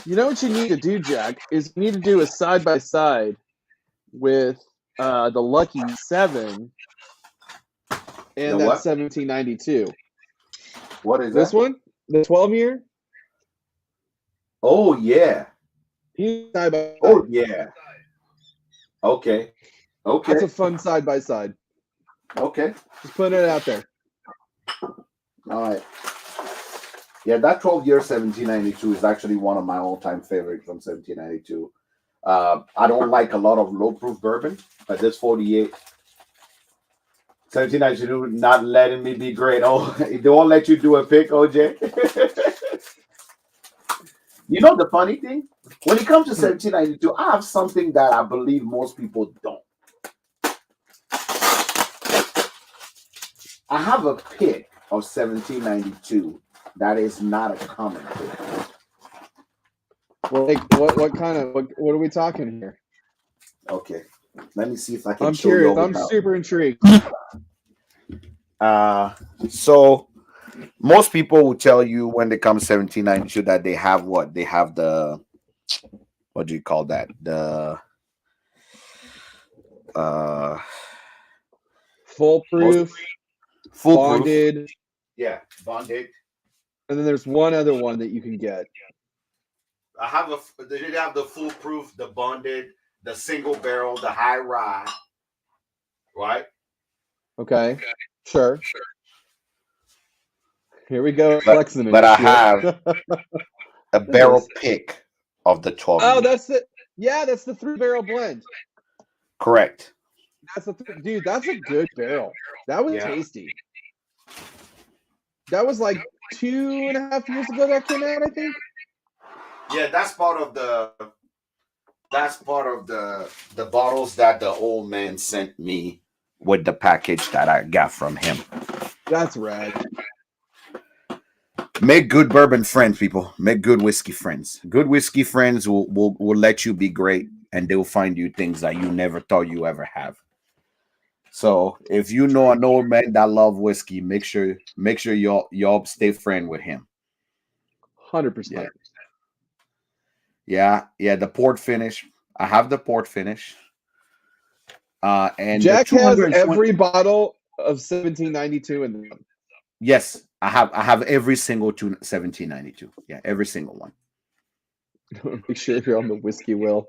B: You know what you need to do, Jack, is you need to do a side by side with the Lucky 7
A: The
B: and that
A: what?
B: 1792.
A: What is
B: This
A: that?
B: one, the 12 year,
A: Oh yeah.
B: He's side by
A: Oh
B: side.
A: yeah. Okay.
B: That's a
A: Okay.
B: fun side by side.
A: Okay.
B: Just putting it out there.
A: All right. Yeah, that 12 year 1792 is actually one of my all time favorites from 1792. I don't like a lot of low proof bourbon, but this 48 1792 not letting me be great. Oh, they won't let you do a pick, OJ. You know the funny thing? When it comes to 1792, I have something that I believe most people don't. I have a pick of 1792 that is not a common pick.
B: Well, like, what kind of what are we talking here?
A: Okay, let me see if I can
B: I'm
A: show you
B: curious.
A: all
B: I'm
A: without.
B: super intrigued.
A: So most people will tell you when they come 1792 that they have what? They have the, what do you call that? The uh most
B: Foolproof,
A: foolproof.
B: bonded,
A: Yeah, bonded.
B: and then there's one other one that you can get.
A: I have they have the foolproof, the bonded, the single barrel, the high rye, right?
B: Okay, sure. Here we go,
A: But
B: flexing
A: but
B: and
A: I
B: shit.
A: have a
B: What is
A: barrel
B: this?
A: pick of the 12
B: Oh,
A: year.
B: that's it. Yeah, that's the 3 barrel blend.
A: Correct.
B: Dude. That's a good barrel. That was
A: Yeah.
B: tasty. That was like 2.5 years ago that came out, I think.
A: Yeah, that's part of the bottles that the old man sent me with the package that I got from him.
B: That's rad.
A: Make good bourbon friends, people. Make good whiskey friends. Good whiskey friends will let you be great, and they'll find you things that you never thought you ever have. So if you know
B: True.
A: an old man that love whiskey, make sure y'all stay friend with him. Yeah,
B: 100%.
A: yeah. The port finish. I have the port finish. And the
B: Jack has
A: 220.
B: every bottle of 1792 in them.
A: Yes, I have every single 1792. Yeah, every single one.
B: Make sure you're on the whiskey wheel.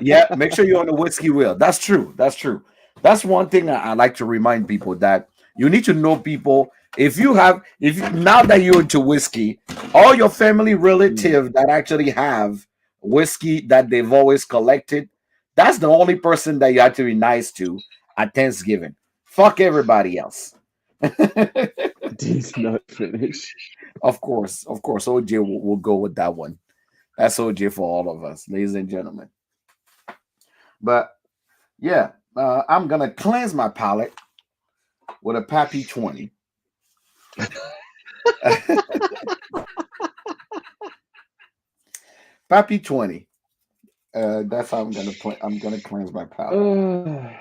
A: Yeah, make sure you're on the whiskey wheel. That's true. That's true. That's one thing I like to remind people that you need to know people. Now that you're into whiskey, all your family
B: Mm.
A: relative that actually have whiskey that they've always collected, that's the only person that you have to be nice to at Thanksgiving. Fuck everybody else.
B: D's not finish.
A: Of course, OJ will go with that one. That's OJ for all of us, ladies and gentlemen. But yeah, I'm gonna cleanse my palate with a Pappy 20. Pappy 20. That's how I'm gonna play. I'm gonna cleanse my palate.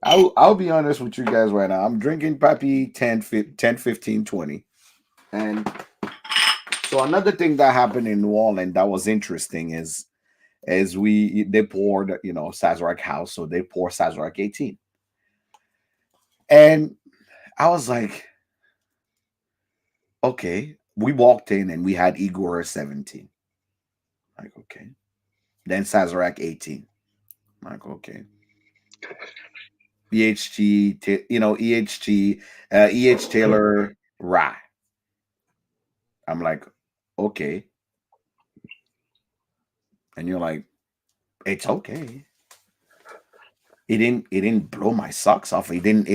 A: I'll be honest with you guys right now. I'm drinking Pappy 10, 15, 20. And so another thing that happened in New Orleans that was interesting is they poured, Sazerac House, so they pour Sazerac 18. And I was like, okay. We walked in and we had Igor 17. Like, okay. Then Sazerac 18. Like, okay. EH Taylor Rye. I'm like, okay. And you're like, it's okay. It didn't blow my socks off. It didn't.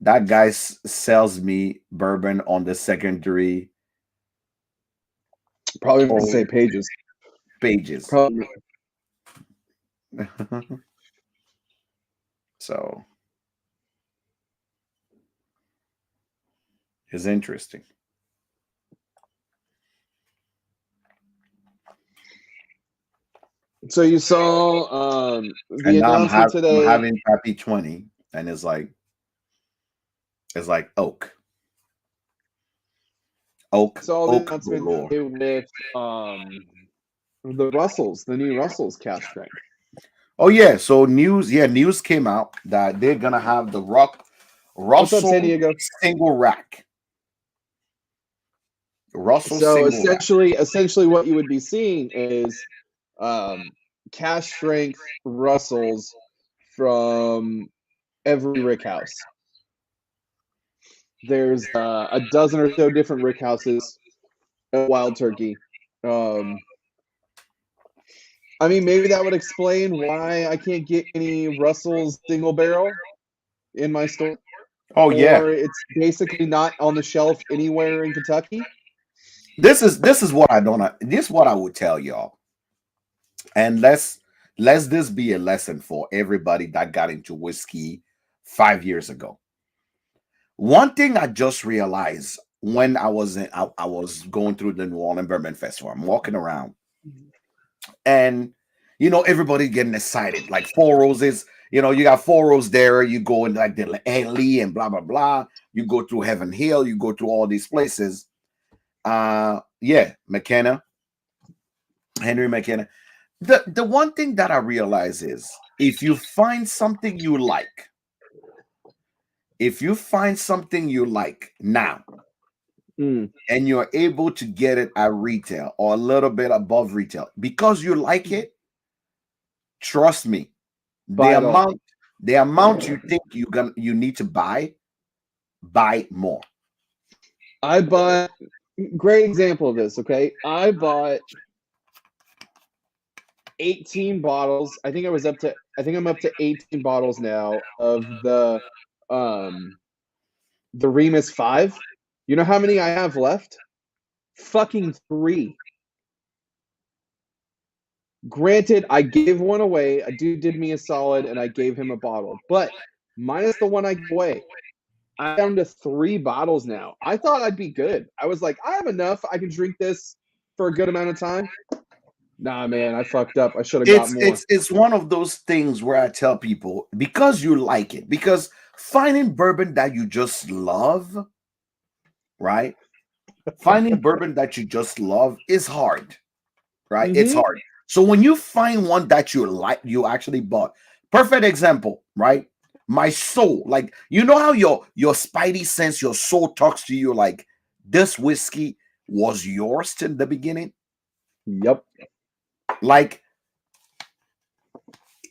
A: That guy sells me bourbon on the secondary
B: Probably meant to
A: oh,
B: say pages.
A: pages.
B: Probably.
A: So it's interesting.
B: So you saw the
A: And now
B: announcement
A: I'm
B: today.
A: having Pappy 20, and it's like
B: Saw the
A: oak
B: announcement
A: galore.
B: today with the Russells, the new Russells cask strength.
A: Oh yeah, so news came out that they're gonna have the
B: What's up, San
A: Russell
B: Diego?
A: single rack. Russell
B: So
A: single rack.
B: essentially, what you would be seeing is um, cash strength Russells from every rick house. There's a dozen or so different rick houses at Wild Turkey. Um, I mean, maybe that would explain why I can't get any Russell's single barrel in my store,
A: Oh yeah.
B: or it's basically not on the shelf anywhere in Kentucky.
A: This is what I don't. This is what I would tell y'all. And let's this be a lesson for everybody that got into whiskey 5 years ago. One thing I just realized when I was going through the New Orleans Bourbon Festival. I'm walking around and everybody getting excited. Like Four Roses, you got Four Roses there. You go in like the Lee and blah blah blah. You go through Heaven Hill. You go through all these places. Yeah, McKenna, Henry McKenna. The one thing that I realize is if you find something you like, now
B: Mm,
A: and you're able to get it at retail or a little bit above retail because you like it, trust me, the
B: buy it all.
A: amount the amount you think you need to buy more.
B: I bought great example of this. Okay, I bought 18 bottles. I think I'm up to 18 bottles now of the Remus 5. You know how many I have left? Fucking 3. Granted, I gave one away. A dude did me a solid and I gave him a bottle. But minus the one I gave away, I'm down to 3 bottles now. I thought I'd be good. I was like, I have enough. I can drink this for a good amount of time. Nah, man, I fucked up. I should have got
A: it's
B: more.
A: it's it's one of those things where I tell people because you like it, because finding bourbon that you just love, right? Finding bourbon that you just love is hard, right? It's
B: Mm-hmm.
A: hard. So when you find one that you like, you actually bought. Perfect example, right? My soul, like how your spidey sense, your soul talks to you like this whiskey was yours in the beginning.
B: Yep.
A: Like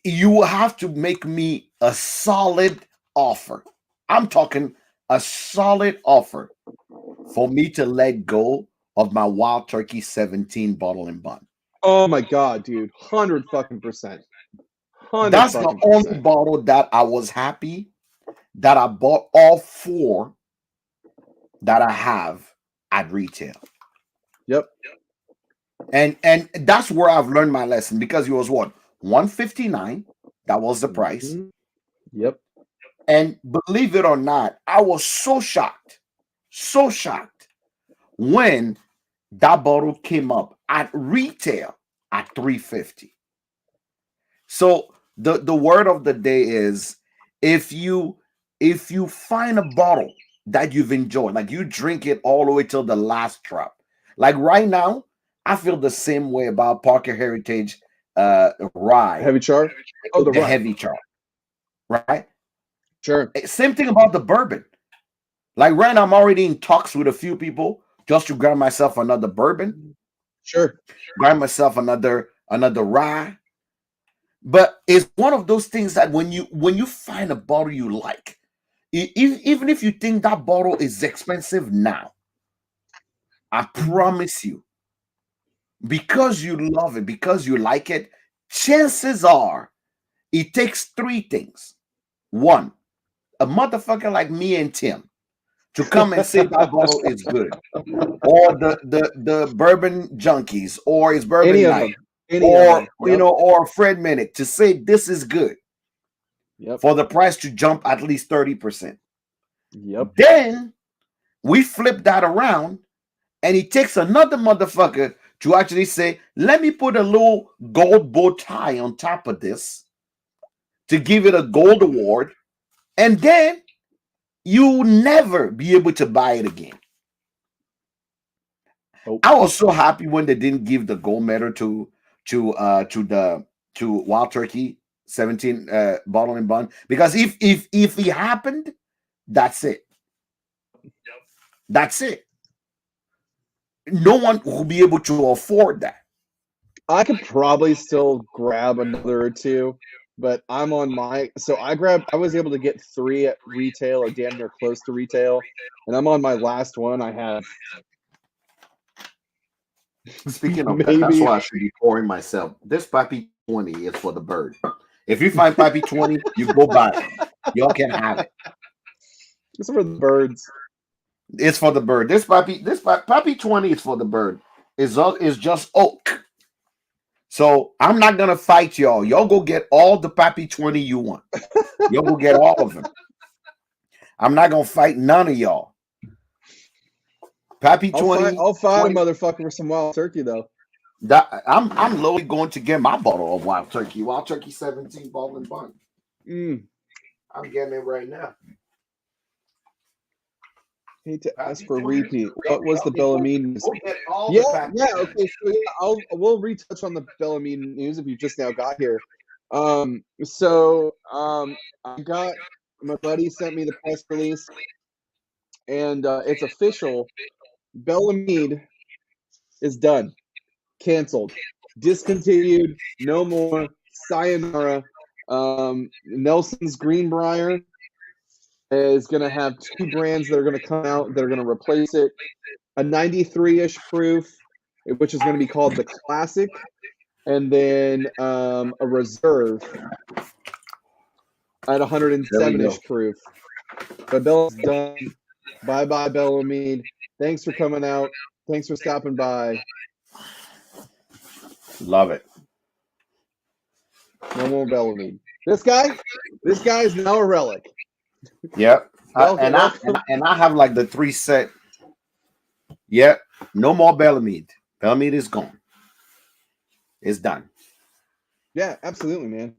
A: you will have to make me a solid offer. I'm talking a solid offer for me to let go of my Wild Turkey 17 bottle and bun.
B: Oh my god, dude. 100 fucking percent. 100
A: That's the
B: fucking
A: only
B: percent.
A: bottle that I was happy that I bought all 4 that I have at retail.
B: Yep.
A: And that's where I've learned my lesson because it was what 159. That was the price.
B: Mm-hmm. Yep.
A: And believe it or not, I was so shocked when that bottle came up at retail at 350. So the word of the day is if you find a bottle that you've enjoyed, like you drink it all the way till the last drop. Like right now, I feel the same way about Parker Heritage rye,
B: Heavy char? Oh, the
A: the
B: rye.
A: heavy char, right?
B: Sure.
A: Same thing about the bourbon. Like right now, I'm already in talks with a few people just to grab myself another bourbon,
B: Sure.
A: grab myself another rye. But it's one of those things that when you find a bottle you like, even if you think that bottle is expensive now, I promise you, because you love it, because you like it, chances are it takes 3 things. One, a motherfucker like me and Tim to come and say that bottle is good, or the bourbon junkies, or it's
B: Any
A: bourbon
B: of
A: night,
B: them. Any of
A: or
B: them. Yep.
A: or Fred Minute to say this is good
B: Yep.
A: for the price to jump at least 30%.
B: Yep.
A: Then we flip that around, and it takes another motherfucker to actually say, let me put a little gold bow tie on top of this to give it a gold award, and then you'll never be able to buy it again.
B: Oh.
A: I was so happy when they didn't give the gold medal to Wild Turkey 17 bottle and bun, because if it happened, That's it. That's it. No one will be able to afford that.
B: I could probably still grab another or two, but I'm on my I was able to get 3 at retail or damn near close to retail, and I'm on my last one. I have
A: Speaking of that, that's
B: maybe
A: why I should be pouring myself. This Pappy 20 is for the bird. If you find Pappy 20, you go buy it. Y'all can have it.
B: it's for the birds.
A: It's for the bird. Pappy 20 is for the bird. Is just oak. So I'm not gonna fight y'all. Y'all go get all the Pappy 20 you want. Y'all go get all of them. I'm not gonna fight none of y'all. Pappy 20.
B: I'll fight
A: 20
B: a motherfucker for some wild turkey though.
A: I'm literally going to get my bottle of wild turkey. Wild turkey 17 ball and bun. I'm getting it right now.
B: Hate to
A: Pappy
B: ask for a
A: 20.
B: repeat. What was the Bellamy news?
A: We'll get all
B: Yeah,
A: the Pappy
B: yeah,
A: 20.
B: okay. So yeah, we'll retouch on the Bellamy news if you just now got here. I got my buddy sent me the press release, and it's official. Bellamy is done, canceled, discontinued, no more. Sayonara. Nelson's Greenbrier is going to have 2 brands that are going to come out that are going to replace it. A 93-ish proof, which is going to be called the Classic, and then a Reserve at 107-ish proof. But Bella's done. Bye-bye, Bellamy. Thanks for coming out. Thanks for stopping by.
A: Love it.
B: No more Bellamy. This guy is now a relic.
A: Yep.
B: Welcome.
A: I have like the 3 set. Yep. No more Bellamy. Bellamy is gone. It's done.
B: Yeah, absolutely, man.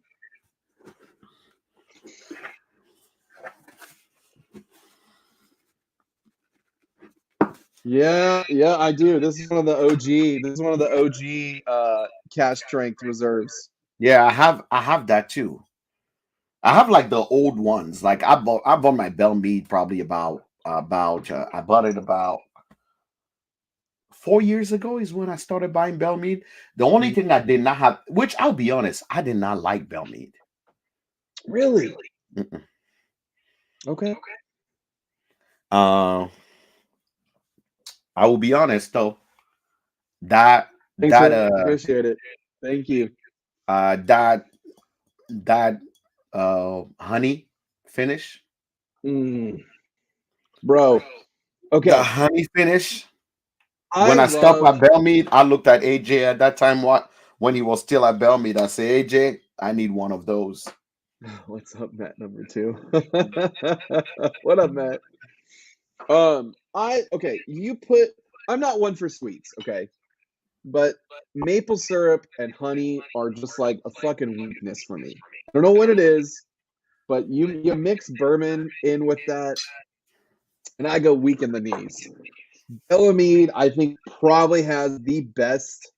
B: Yeah, I do. This is one of the OG. This is one of the OG cash strength reserves.
A: Yeah, I have that too. I have like the old ones. Like I bought my Bellamy probably about I bought it about 4 years ago is when I started buying Bellamy. The only thing I did not have, which I'll be honest, I did not like Bellamy.
B: Really?
A: Mm-mm.
B: Okay.
A: I will be honest though. That
B: Thanks,
A: that
B: man. Appreciate it. Thank you.
A: that honey finish.
B: Bro. Okay.
A: The honey finish.
B: I
A: When I stopped
B: love
A: at Bellmead, I looked at AJ at that time. When he was still at Bellmead, I said, AJ, I need one of those.
B: What's up, Matt number 2? What up, Matt? I'm not one for sweets, okay? But maple syrup and honey are just like a fucking weakness for me. I don't know what it is, but you mix bourbon in with that, and I go weak in the knees. Bellamy, I think, probably has the best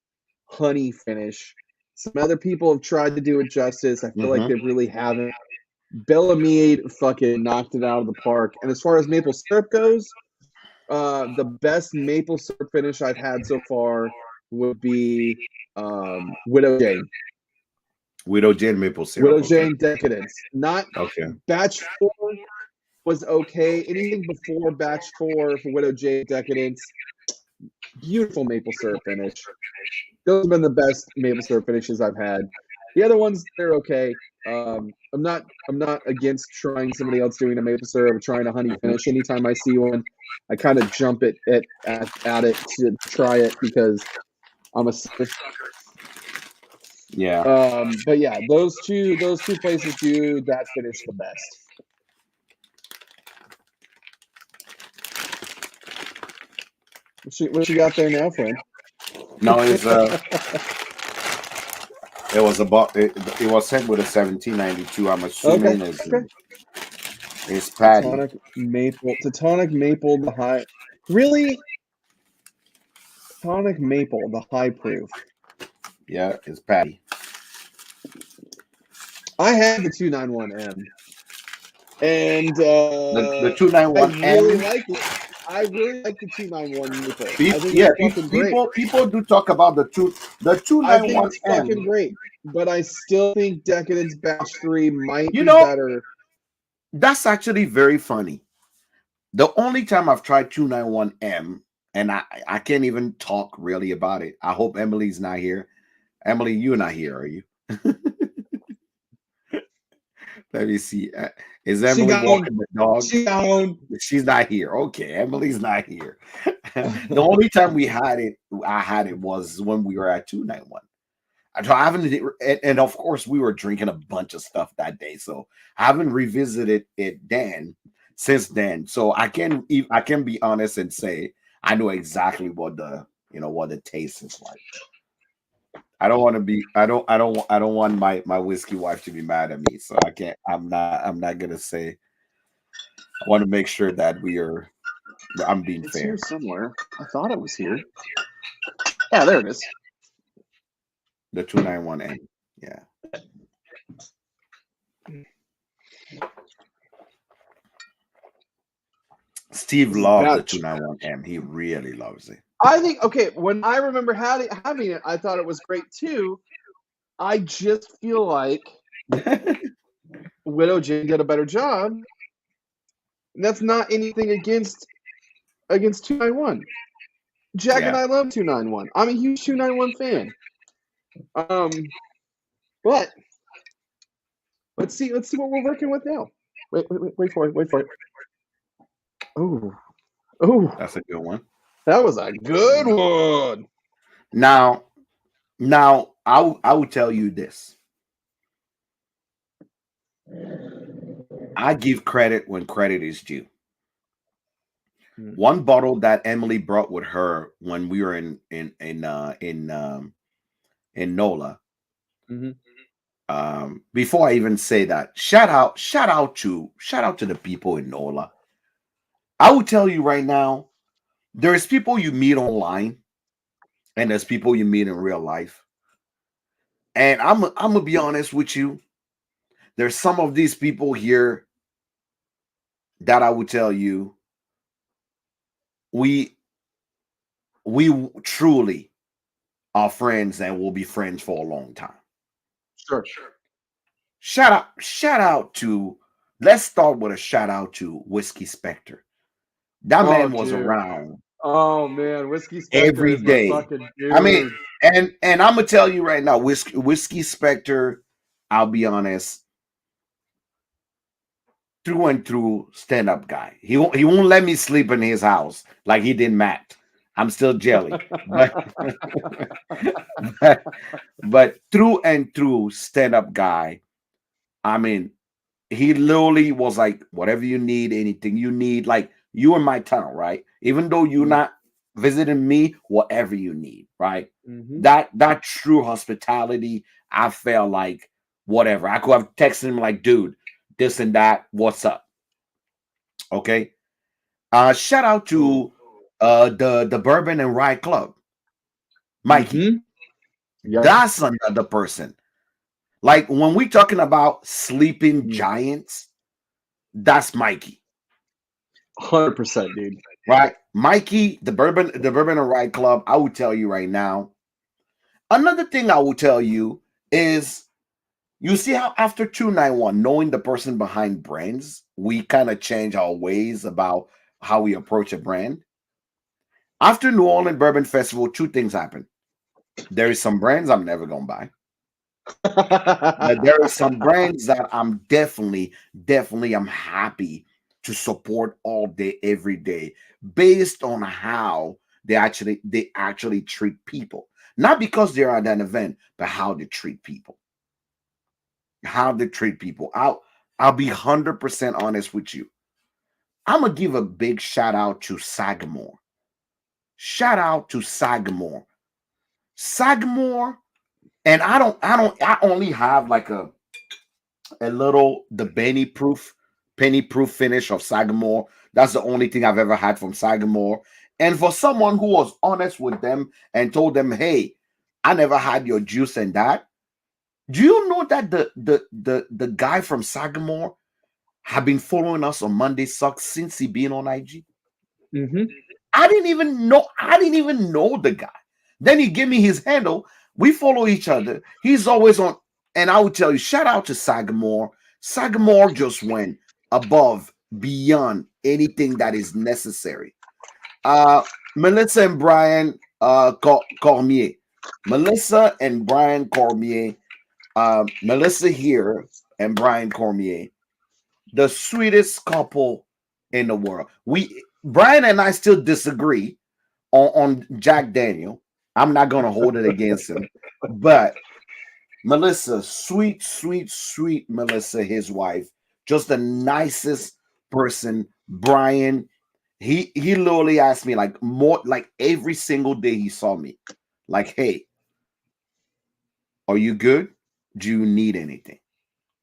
B: honey finish. Some other people have tried to do it justice. I feel like they really haven't. Bellamy fucking knocked it out of the park. And as far as maple syrup goes, the best maple syrup finish I've had so far would be Widow Jane.
A: Widow Jane maple syrup.
B: Widow Jane Decadence. Not
A: okay.
B: Batch 4 was okay. Anything before Batch 4 for Widow Jane Decadence, beautiful maple syrup finish. Those have been the best maple syrup finishes I've had. The other ones, they're okay. I'm not against trying somebody else doing a maple syrup or trying a honey finish. Anytime I see one, I kind of jump at it to try it because I'm a sucker.
A: Yeah.
B: But yeah, those two places do that finish the best. What you got there now, friend?
A: No, it's it was about it was sent with a 1792. I'm assuming it's Patty.
B: Teutonic Maple, the high. Really? Teutonic Maple, the high proof.
A: Yeah, it's Patty.
B: I had the 291M. And
A: The
B: I
A: 291M.
B: really like it. I really like the 291 maple. I think
A: Yeah,
B: it's fucking great.
A: people do talk about the
B: I think it's
A: 291M.
B: fucking great. But I still think Decadence Batch 3 might
A: You
B: be
A: know,
B: better.
A: that's actually very funny. The only time I've tried 291M, and I can't even talk really about it. I hope Emily's not here. Emily, you're not here, are you? Let me see. Is
B: She
A: Emily
B: gone.
A: walking the dog?
B: She gone.
A: She's not here. Okay, Emily's not here. The only time I had it was when we were at 291. I haven't, and of course we were drinking a bunch of stuff that day, so I haven't revisited it since then. So I can be honest and say I know exactly what the taste is like. I don't want to be I don't want my whiskey wife to be mad at me, so I can't I'm not gonna say. I want to make sure that I'm being
B: It's here
A: fair.
B: somewhere. I thought it was here. Yeah, there it is.
A: The 291N, yeah. Steve
B: This is
A: loves the
B: batch.
A: 291M. He really loves it.
B: I think okay. When I remember having it, I thought it was great too. I just feel like Widow Jane did a better job. And that's not anything against 291. Jack and
A: Yeah.
B: I love 291. I'm a huge 291 fan. But let's see what we're working with now. Wait for it. Oh,
A: That's a good one.
B: that was a good one.
A: Now, I will tell you this. I give credit when credit is due. One bottle that Emily brought with her when we were in NOLA. Before I even say that, shout out to the people in NOLA. I will tell you right now, there's people you meet online, and there's people you meet in real life. And I'm gonna be honest with you. There's some of these people here that I would tell you we truly are friends and will be friends for a long time.
B: Sure.
A: Shout out to let's start with a shout out to Whiskey Spectre. That
B: Oh,
A: man was
B: dude.
A: around
B: Oh man, Whiskey Spectre
A: every
B: is my
A: day.
B: fucking dude.
A: I mean, and I'm gonna tell you right now, Whiskey Spectre, I'll be honest, through and through stand-up guy. He won't let me sleep in his house like he did Matt. I'm still jelly. but through and through stand-up guy. I mean, he literally was like, whatever you need, anything you need, like you in my town, right? Even though you're not visiting me, whatever you need, right? That true hospitality, I felt like whatever. I could have texted him like, dude, this and that, what's up? Okay. Shout out to the Bourbon and Rye Club, Mikey.
B: Yep.
A: That's another person. Like when we talking about sleeping giants, that's Mikey.
B: 100%, dude.
A: Right? Mikey, the Bourbon and Rye Club, I will tell you right now. Another thing I will tell you is you see how after 291, knowing the person behind brands, we kind of change our ways about how we approach a brand. After New Orleans Bourbon Festival, two things happen. There is some brands I'm never gonna buy. But there are some brands that I'm definitely I'm happy to support all day, every day, based on how they actually treat people. Not because they're at an event, but how they treat people. How they treat people. I'll be 100% honest with you. I'm gonna give a big shout out to Sagamore. Shout out to Sagamore. Sagamore, and I only have like a little the penny proof finish of Sagamore. That's the only thing I've ever had from Sagamore. And for someone who was honest with them and told them, "Hey, I never had your juice and that." Do you know that the guy from Sagamore have been following us on Monday Sucks since he been on IG.
B: Mm-hmm.
A: I didn't even know. I didn't even know the guy. Then he gave me his handle. We follow each other. He's always on. And I will tell you, shout out to Sagamore. Sagamore just went above, beyond anything that is necessary. Melissa and Brian Cormier. Melissa and Brian Cormier. Melissa here and Brian Cormier, the sweetest couple in the world. Brian and I still disagree on Jack Daniel. I'm not gonna hold it against him, but Melissa, sweet, sweet, sweet Melissa, his wife, just the nicest person. Brian, he literally asked me like more like every single day he saw me, like, hey, are you good? Do you need anything?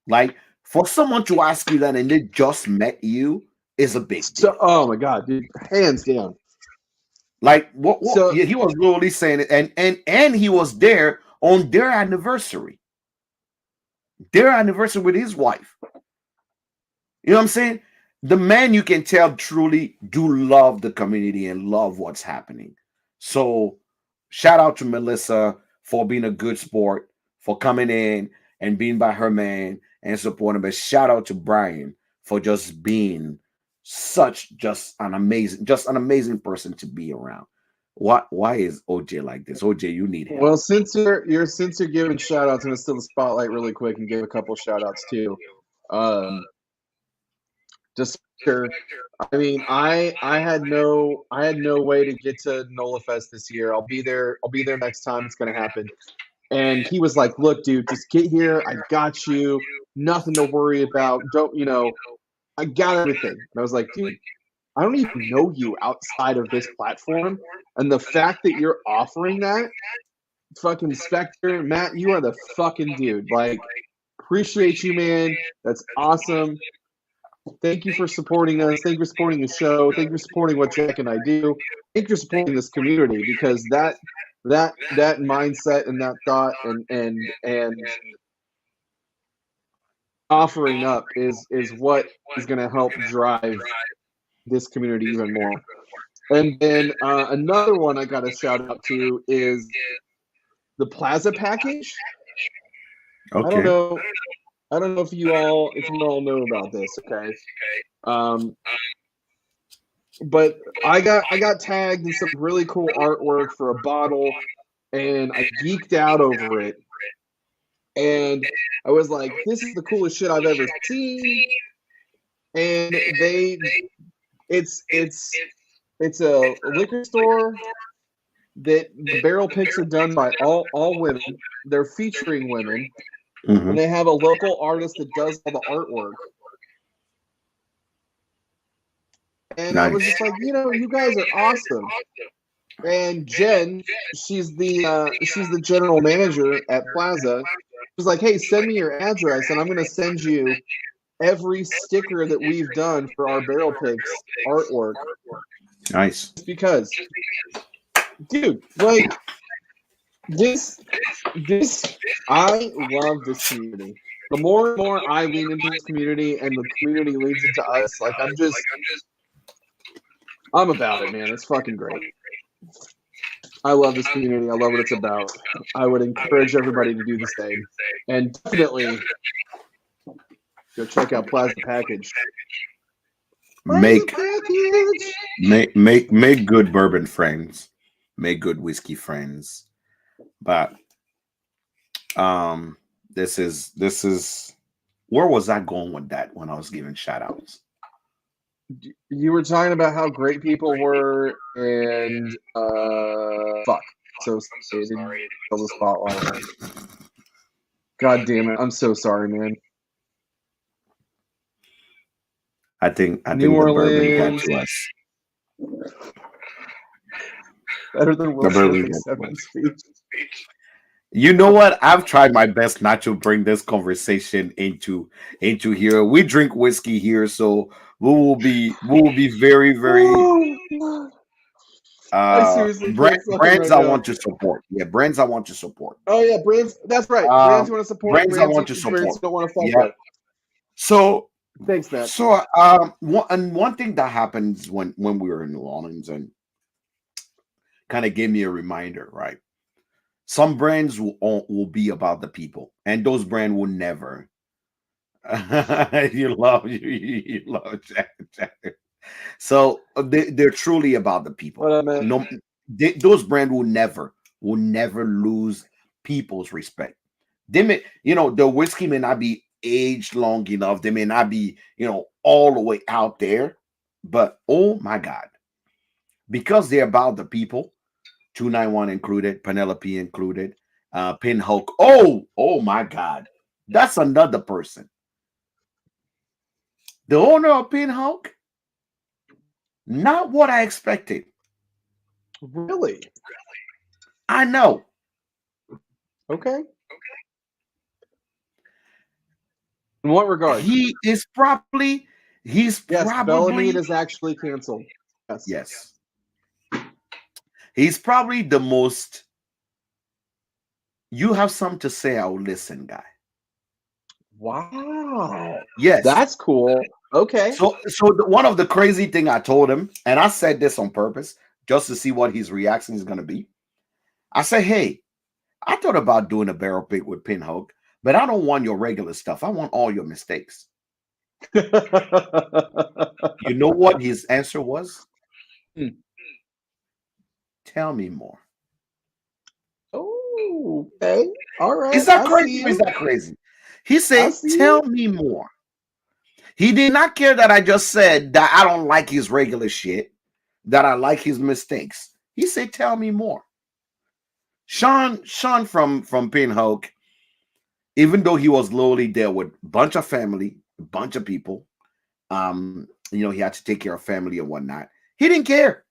A: Like for someone to ask you that and they just met you is a big deal.
B: So, oh my god, dude, hands down.
A: Like what
B: So
A: he was literally saying it, and he was there on their anniversary with his wife. You know what I'm saying? The man, you can tell, truly do love the community and love what's happening. So shout out to Melissa for being a good sport, for coming in and being by her man and supporting. But shout out to Brian for just being just an amazing person to be around. Why is OJ like this? OJ, you need help.
B: well, since you're giving shout outs, I'm gonna steal the spotlight really quick and give a couple shout outs too. Just sure. I mean, I had no way to get to NOLA Fest this year. I'll be there next time it's gonna happen. And he was like, look, dude, just get here. I got you. Nothing to worry about. I got everything. And I was like, dude, I don't even know you outside of this platform. And the fact that you're offering that, fucking Spectre, Matt, you are the fucking dude. Like, appreciate you, man. That's awesome. Thank you for supporting us. Thank you for supporting the show. Thank you for supporting what Jack and I do. Thank you for supporting this community, because that mindset and that thought and offering up is what is going to help drive this community even more. And then another one I got to shout out to is the Plaza package.
A: Okay.
B: I don't know if you all know about this, okay? But I got tagged in some really cool artwork for a bottle, and I geeked out over it. And I was like, this is the coolest shit I've ever seen. And it's a liquor store that the barrel picks are done by all women. They're featuring women.
A: Mm-hmm.
B: And they have a local artist that does all the artwork. And nice. I was just like, you guys are awesome. And Jen, she's the general manager at Plaza. She's like, hey, send me your address, and I'm going to send you every sticker that we've done for our barrel picks artwork.
A: Nice.
B: Just because, dude, like this, I love this community. The more and more I lean into this community, and the community leans into us, like I'm about it, man. It's fucking great. I love this community. I love what it's about. I would encourage everybody to do the same. And definitely go check out Plaza Package.
A: Make good bourbon friends. Make good whiskey friends. But this is where was I going with that when I was giving shout outs?
B: You were talking about how great people were, and fuck. So sorry. Fill the spotlight. God damn it! I'm so sorry, man.
A: I think
B: New Orleans
A: the bourbon got to us.
B: Better than Will Smith's speech.
A: You know what? I've tried my best not to bring this conversation into here. We drink whiskey here, so we will be very, very brands I want to support. Yeah, brands I want to support.
B: Oh yeah, brands. That's right. Brands you want to support.
A: Brands I want to support.
B: Brands don't want to fuck with.
A: So
B: Thanks, Matt.
A: So, one thing that happens when we were in New Orleans and kind of gave me a reminder, right? Some brands will be about the people, and those brands will never. You love Jack. So they're truly about the
B: What
A: people.
B: I meant.
A: No, those brands will never lose people's respect. They may, the whiskey may not be aged long enough. They may not be, all the way out there, but oh my God, because they're about the people. 291 included, Penelope included, Pinhook. Oh my God, that's another person. The owner of Pinhook, not what I expected.
B: Really?
A: I know.
B: Okay. In what regard?
A: He's
B: Yes, Bellamy
A: probably
B: is actually canceled. Yes.
A: yes. He's probably the most you have something to say, I'll listen guy.
B: Wow.
A: Yes.
B: That's cool. Okay.
A: So one of the crazy thing I told him, and I said this on purpose just to see what his reaction is going to be. I said, hey, I thought about doing a barrel pick with Pinhook, but I don't want your regular stuff. I want all your mistakes. You know what his answer was?
B: Hmm.
A: Tell me more.
B: Oh, okay. All
A: Is
B: right.
A: that
B: I see
A: crazy or is
B: you.
A: that crazy? He
B: I
A: said,
B: see
A: tell
B: you.
A: me more. He did not care that I just said that I don't like his regular shit, that I like his mistakes. He said, tell me more. Sean from Pinhook, even though he was lowly there with a bunch of family, a bunch of people, he had to take care of family and whatnot. He didn't care.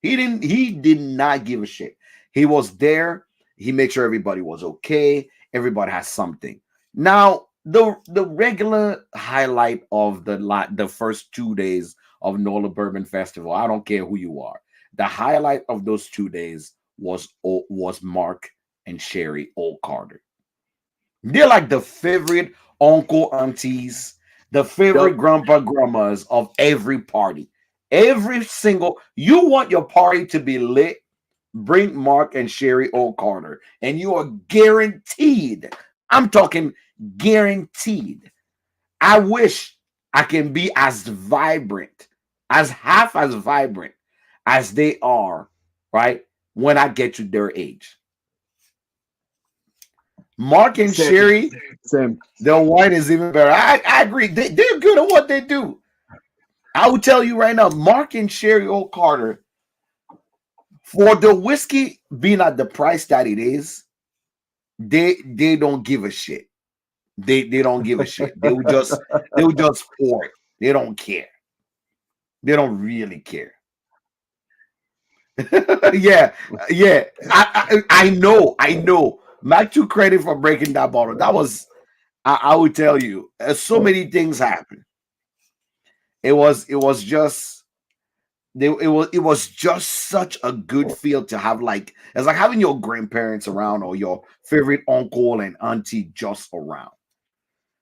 A: He did not give a shit. He was there. He made sure everybody was okay. Everybody has something. Now, the regular highlight of the first 2 days of NOLA Bourbon Festival, I don't care who you are. The highlight of those 2 days was Mark and Sherry Old Carter. They're like the favorite uncle aunties, the favorite
B: Yep.
A: grandpa grandmas of every party. Every single you want your party to be lit, bring Mark and Sherry O'Connor, and you are guaranteed. I'm talking guaranteed. I wish I can be as vibrant, as half as vibrant as they are, right? When I get to their age. Mark and
B: Same.
A: Sherry,
B: Same.
A: their wine is even better. I agree. They're good at what they do. I will tell you right now, Mark and Sherry O'Carter, for the whiskey being at the price that it is, they don't give a shit. They don't give a shit. They would just pour it. They don't care. They don't really care. Yeah, yeah. I know. Not too credit for breaking that bottle. That was I would tell you. So many things happened. It was just it was just such a good feel to have, like it's like having your grandparents around or your favorite uncle and auntie just around.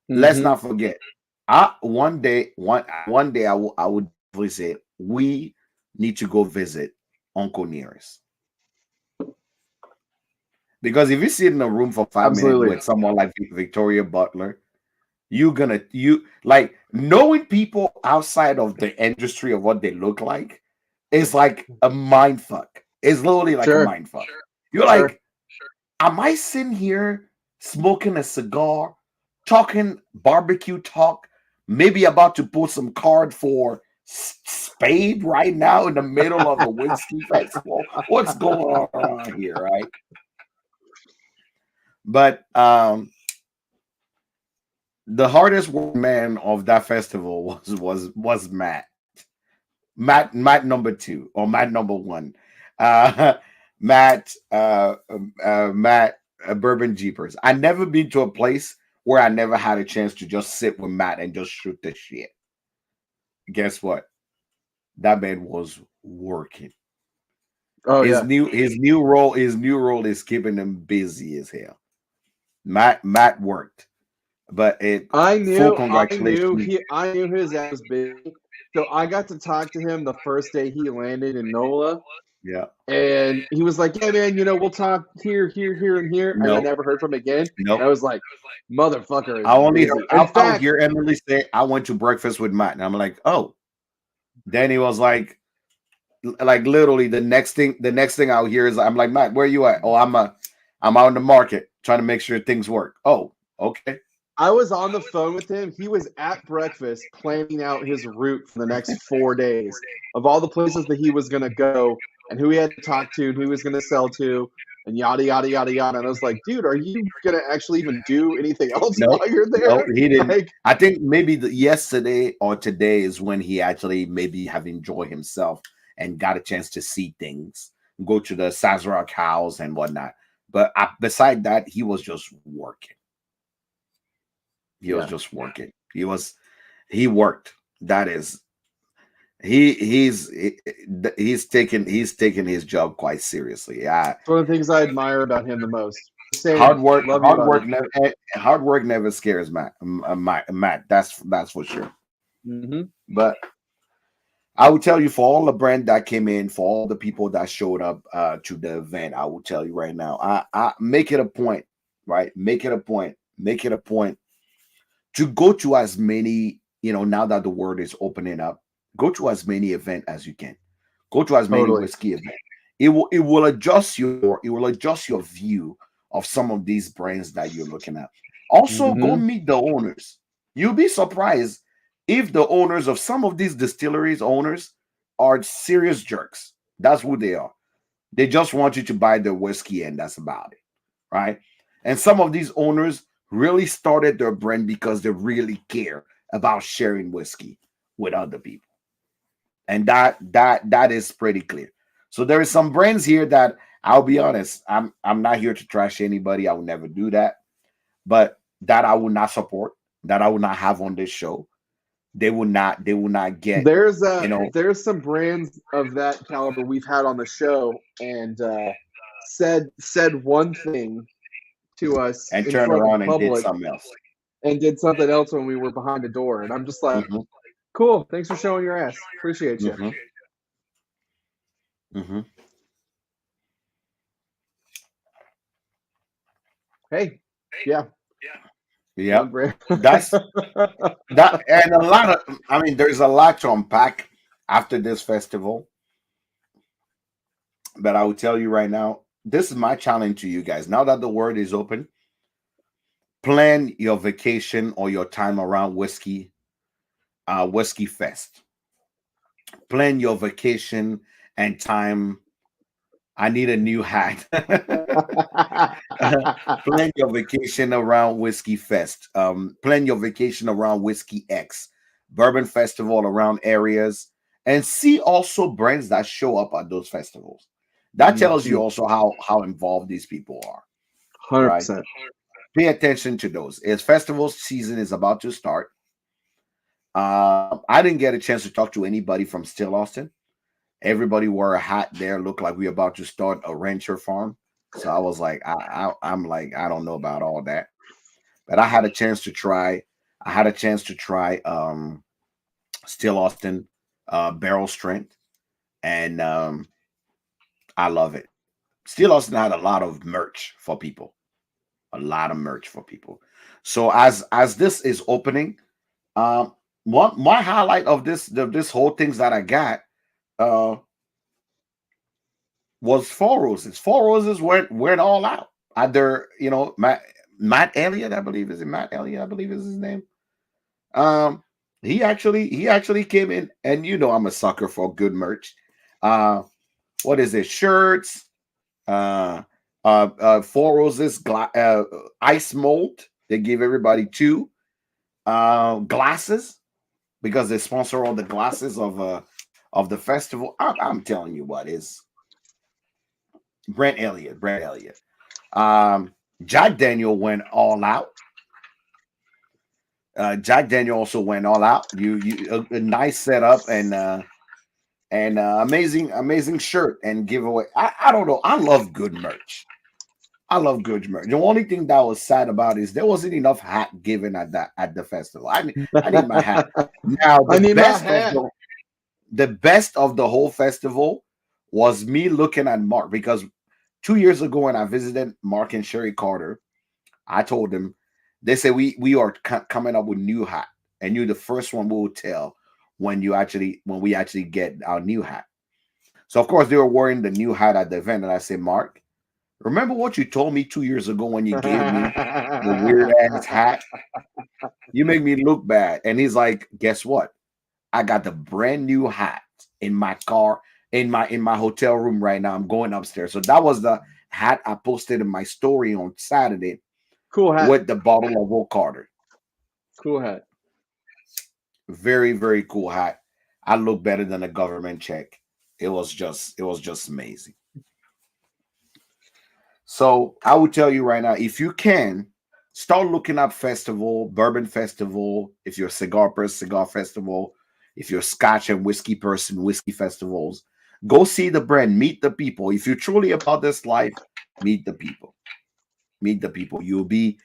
A: Let's
B: Mm-hmm.
A: not forget. One day I would definitely say we need to go visit Uncle Nearest, because if you sit in a room for 5 minutes
B: Absolutely.
A: with someone like Victoria Butler, you like knowing people outside of the industry of what they look like is like a mind fuck. It's literally like a
B: Sure.
A: mind fuck. You're
B: Sure.
A: like, am I sitting here smoking a cigar, talking barbecue talk, maybe about to pull some card for Spade right now in the middle of a whiskey festival? What's going on around here, right? But the hardest working man of that festival was Matt. Matt number two or Matt number one. Uh Matt Matt Bourbon Jeepers. I never been to a place where I never had a chance to just sit with Matt and just shoot the shit. Guess what? That man was working.
B: Oh
A: His
B: yeah.
A: new role is keeping him busy as hell. Matt worked. But it
B: I
A: full
B: knew,
A: congratulations.
B: I knew his ass was busy, so I got to talk to him the first day he landed in NOLA,
A: Yeah.
B: and he was like, "Yeah, man, we'll talk here, here, here, and here," and I
A: Nope.
B: never heard from him again. And
A: Nope.
B: I was like, "Motherfucker is
A: I only heard,
B: busy." In
A: I'll
B: fact,
A: hear Emily say, "I went to breakfast with Matt," and I'm like, "Oh." Then he was like literally the next thing I'll hear is, I'm like, "Matt, where you at?" "Oh, I'm out in the market trying to make sure things work." "Oh, okay."
B: I was on the phone with him. He was at breakfast planning out his route for the next 4 days of all the places that he was going to go and who he had to talk to and who he was going to sell to and yada, yada, yada, yada. And I was like, dude, are you going to actually even do anything else
A: No,
B: while you're
A: no,
B: there?
A: he didn't.
B: Like,
A: I think maybe yesterday or today is when he actually maybe have enjoyed himself and got a chance to see things, go to the Sazerac house and whatnot. But beside that, he was just working. He was
B: yeah.
A: just working. He worked. That is he he's taking his job quite seriously.
B: It's one of the things I admire about him the most.
A: Hard
B: Sam,
A: work,
B: love you,
A: hard
B: buddy.
A: work never hard work never scares Matt. That's for sure.
B: Mm-hmm.
A: But I will tell you, for all the brand that came in, for all the people that showed up to the event, I will tell you right now, I make it a point, right? Make it a point to go to as many, now that the world is opening up, go to as many events as you can. Go to as many
B: Totally.
A: whiskey events. It will adjust your view of some of these brands that you're looking at. Also, go
B: Mm-hmm.
A: meet the owners. You'll be surprised if the owners of some of these distilleries owners are serious jerks. That's who they are. They just want you to buy their whiskey, and that's about it, right? And some of these owners really started their brand because they really care about sharing whiskey with other people, and that is pretty clear. So there is some brands here that, I'll be honest, I'm not here to trash anybody. I will never do that, but that I will not support, that I will not have on this show. They will not get, you know,
B: There's some brands of that caliber we've had on the show and said one thing to us
A: and
B: in
A: turn
B: front of the
A: around and did
B: public
A: something else.
B: and did something else when we were behind the door. And I'm just like,
A: Hmm.
B: cool, thanks for showing your ass. Appreciate you.
A: Hmm. Hmm.
B: Hey, yeah, one
A: Yep.
B: brand.
A: That's that, and a lot of, I mean, there's a lot to unpack after this festival. But I will tell you right now, this is my challenge to you guys. Now that the world is open, plan your vacation or your time around whiskey fest. Plan your vacation and time. I need a new hat. Plan your vacation around Whiskey Fest. Plan your vacation around Whiskey X, Bourbon Festival around areas, and see also brands that show up at those festivals. That tells you
B: Mhm.
A: also how involved these people are, right?
B: 100%.
A: Pay attention to those. As festival season is about to start, I didn't get a chance to talk to anybody from Still Austin. Everybody wore a hat there, looked like we were about to start a rancher farm. So I was like, I'm like, I don't know about all that. But I had a chance to try. I had a chance to try Still Austin barrel strength, and I love it. Still Austin had a lot of merch for people, a lot of merch for people. So as this is opening, um, one my highlight of this whole things that I got uh was Four Roses. Four Roses went all out. Either, Matt Elliott, I believe, is it Matt Elliott? I believe is his name. Um, he actually came in, and I'm a sucker for good merch. Uh, what is it? Shirts. Uh, Four Roses ice mold. They give everybody two glasses because they sponsor all the glasses of the festival. I'm telling you what is Brent Elliott. Brent Elliott. Jack Daniel went all out. Jack Daniel also went all out. A nice setup and amazing shirt and giveaway. I don't know. I love good merch. I love good merch. The only thing that was sad about is there wasn't enough hat given at the festival. I need my hat. Now
B: I need my hat.
A: the best of the whole festival was me looking at Mark, because 2 years ago when I visited Mark and Sherry Carter, I told them, they said we are coming up with new hat, and you're the first one we will tell when we actually get our new hat. So of course they were wearing the new hat at the event, and I said, Mark, remember what you told me 2 years ago when you gave me the weird ass hat? You make me look bad. And he's like, guess what? I got the brand new hat in my car, in my hotel room right now. I'm going upstairs. So that was the hat I posted in my story on Saturday
B: Cool hat.
A: with the bottle of Old Carter.
B: Cool hat.
A: Very, very cool hat. I look better than a government check. It was just amazing. So I would tell you right now, if you can, start looking up festival, bourbon festival. If you're a cigar person, cigar festival. If you're a Scotch and whiskey person, whiskey festivals. Go see the brand, meet the people. If you're truly about this life, meet the people. Meet the people. You'll be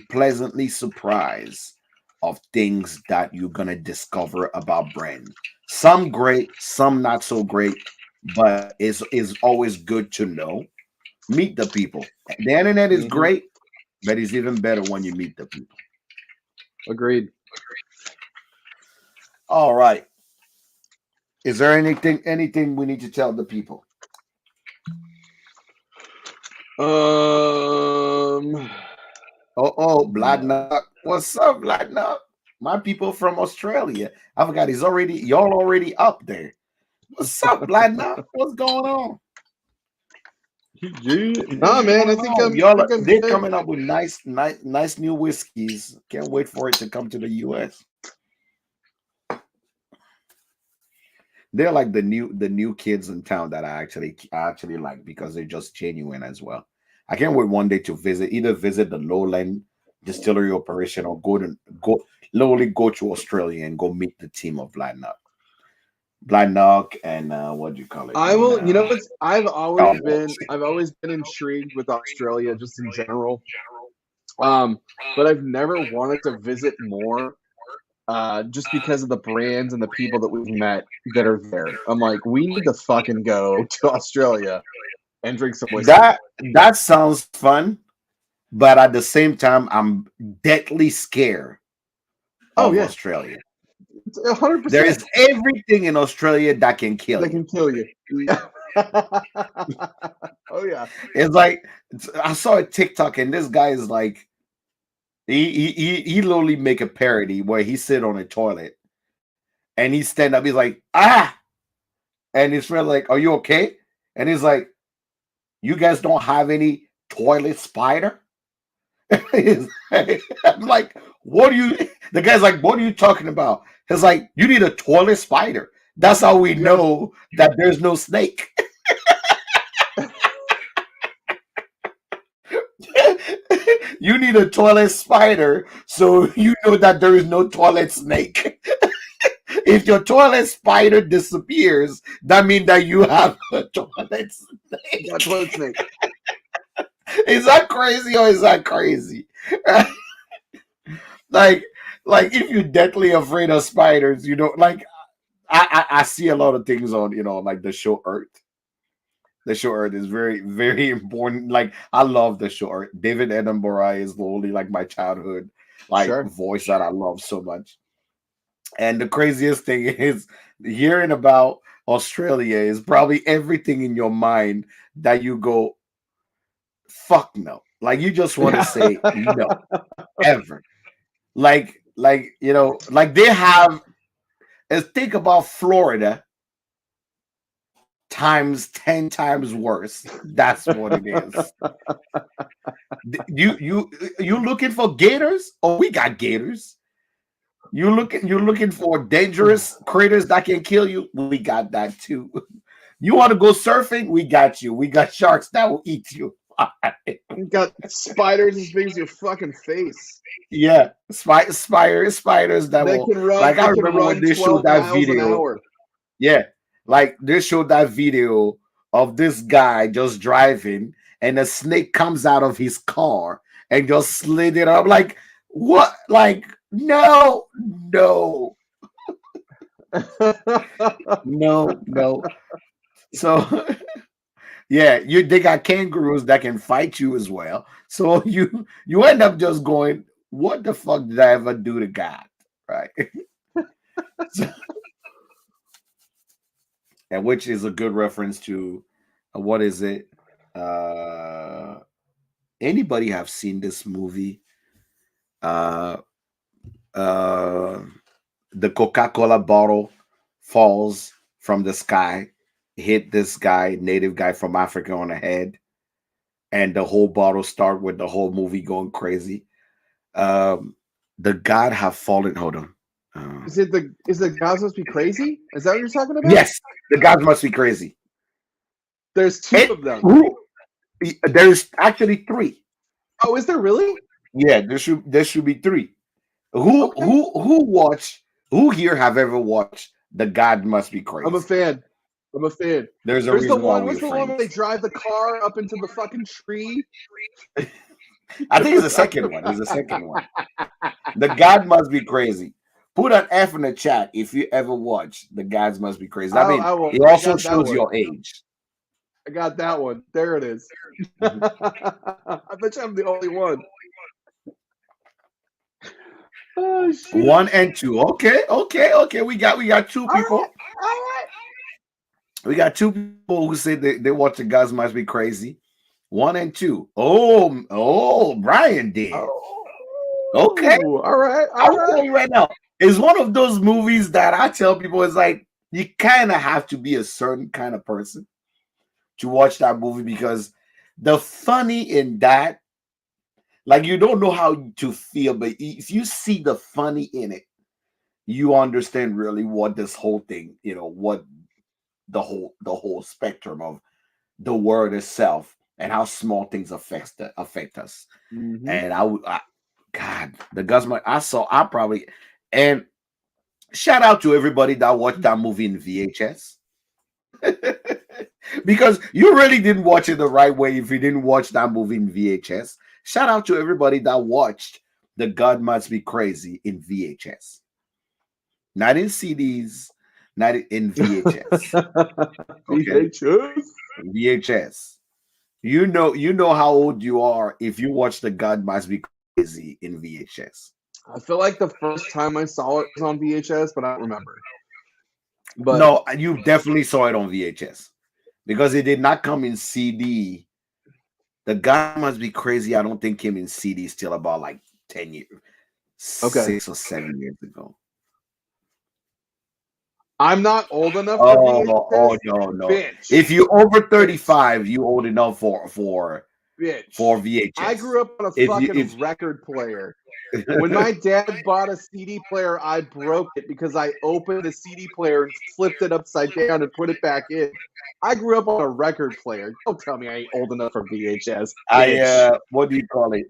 A: pleasantly surprised of things that you're gonna discover about brand. Some great, some not so great, but it's always good to know. Meet the people. The internet is
B: Hmm.
A: great, but it's even better when you meet the people.
B: Agreed.
A: All right. Is there anything we need to tell the people?
B: Um,
A: Oh,
B: no.
A: Bladnock. What's up, Bladnock? My people from Australia. I forgot y'all already up there. What's up, Bladnock? What's going on?
B: Nah,
A: What's
B: man.
A: going on? They're
B: Good.
A: coming up with nice new whiskeys. Can't wait for it to come to the US. They're like the new kids in town that I actually like because they're just genuine as well. I can't wait one day to visit the lowland distillery operation, or go literally go to Australia and go meet the team of Blind Knock, and what do you call it?
B: I
A: And
B: will. You know what's?
A: oh,
B: I've always been intrigued with Australia, just in general. Um, but I've never wanted to visit more. Just because of the brands and the people that we've met that are there. I'm like, we need to fucking go to Australia and drink some whiskey.
A: that sounds fun, but at the same time, I'm deadly scared
B: Oh
A: of
B: yeah,
A: Australia.
B: hundred
A: There
B: percent.
A: is everything in Australia that can kill
B: That
A: you.
B: can kill you. Yeah. Oh yeah.
A: It's like I saw a TikTok, and this guy is like, he literally make a parody where he sit on a toilet and he stand up. He's like, ah, and his friend like, are you okay? And he's like, you guys don't have any toilet spider? I'm like, what are you? The guy's like, what are you talking about? He's like, you need a toilet spider. That's how we
B: Yes.
A: know that there's no snake. You need a toilet spider so you know that there is no toilet snake. If your toilet spider disappears, that means that you have a toilet
B: You got
A: snake.
B: toilet snake.
A: Is that crazy or is that crazy? like, like if you're deathly afraid of spiders, you know, like I see a lot of things on, like the show Earth. The show Earth is very, very important. Like I love the show Earth. David Attenborough is literally like my childhood like
B: Sure.
A: voice that I love so much. And the craziest thing is hearing about Australia is probably everything in your mind that you go, fuck no. Like you just want to
B: Yeah.
A: say no, ever. Like they have, think about Florida times 10 times worse. That's what it is. You looking for gators? Oh, we got gators. You're looking for dangerous critters that can kill you? We got that too. You want to go surfing? We got you. We got sharks that will eat you.
B: You got spiders as big as your fucking face.
A: Yeah, spiders that
B: They
A: will,
B: can run.
A: like I
B: They can
A: remember when
B: run
A: they showed
B: 12
A: that
B: miles an
A: video.
B: hour.
A: Yeah, like they showed that video of this guy just driving, and a snake comes out of his car and just slid it up. Like, what? Like, no, no, no, no. So yeah, they got kangaroos that can fight you as well. So you end up just going, what the fuck did I ever do to God? Right. So, and which is a good reference to what is it? Uh Anybody have seen this movie? Uh uh the Coca-Cola bottle falls from the sky, hit this guy, native guy from Africa on the head, and the whole bottle start with the whole movie going crazy. Um, the God have fallen. Hold on.
B: Is it Gods Must Be Crazy? Is that what you're talking about?
A: Yes, the gods must be crazy.
B: There's two of them.
A: There's actually three.
B: Oh, is there really?
A: Yeah, there should be three. Who
B: Okay.
A: who watched? Who here have ever watched The God Must Be Crazy?
B: I'm a fan.
A: There's a
B: There's the
A: reason why
B: one.
A: we're
B: What's the one where
A: friends.
B: they drive the car up into the fucking tree?
A: I think it's the second one. It's the second one. The God Must Be Crazy. Put an F in the chat if you ever watched The Gods Must Be Crazy. I mean,
B: I will.
A: it
B: I
A: also
B: got that
A: shows
B: one.
A: your age.
B: I got that one. There it is.
A: Mhm.
B: I bet you I'm the only one. Oh shit!
A: 1 and 2. Okay. We got two
B: All
A: people.
B: right, all right.
A: We got two people who say they watch The Gods Must Be Crazy. 1 and 2. Oh, Brian did. Okay.
B: All right,
A: I
B: all
A: will
B: right.
A: tell you right now. It's one of those movies that I tell people is like you kind of have to be a certain kind of person to watch that movie because the funny in that, like you don't know how to feel, but if you see the funny in it, you understand really what this whole thing, what the whole spectrum of the world itself and how small things affect us.
B: Mm-hmm.
A: And God, the Guzman I probably and shout out to everybody that watched that movie in VHS. Because you really didn't watch it the right way if you didn't watch that movie in VHS. Shout out to everybody that watched The God Must Be Crazy in VHS. Not in CDs, not in VHS. Okay. VHS. You know how old you are if you watch The God Must Be Crazy in VHS.
B: I feel like the first time I saw it was on VHS, but I don't remember. But
A: No, you definitely saw it on VHS because it did not come in CD. The God Must Be Crazy, I don't think came in CD still about like 10 years,
B: okay,
A: 6 or 7 years ago.
B: I'm not old enough for
A: Oh
B: VHS.
A: no.
B: Bitch.
A: If you're over 35, you old enough for
B: Bitch.
A: VHS.
B: I grew up on a fucking record player. When my dad bought a CD player, I broke it because I opened the CD player and flipped it upside down and put it back in. I grew up on a record player. Don't tell me I ain't old enough for VHS. Bitch.
A: What do you call it?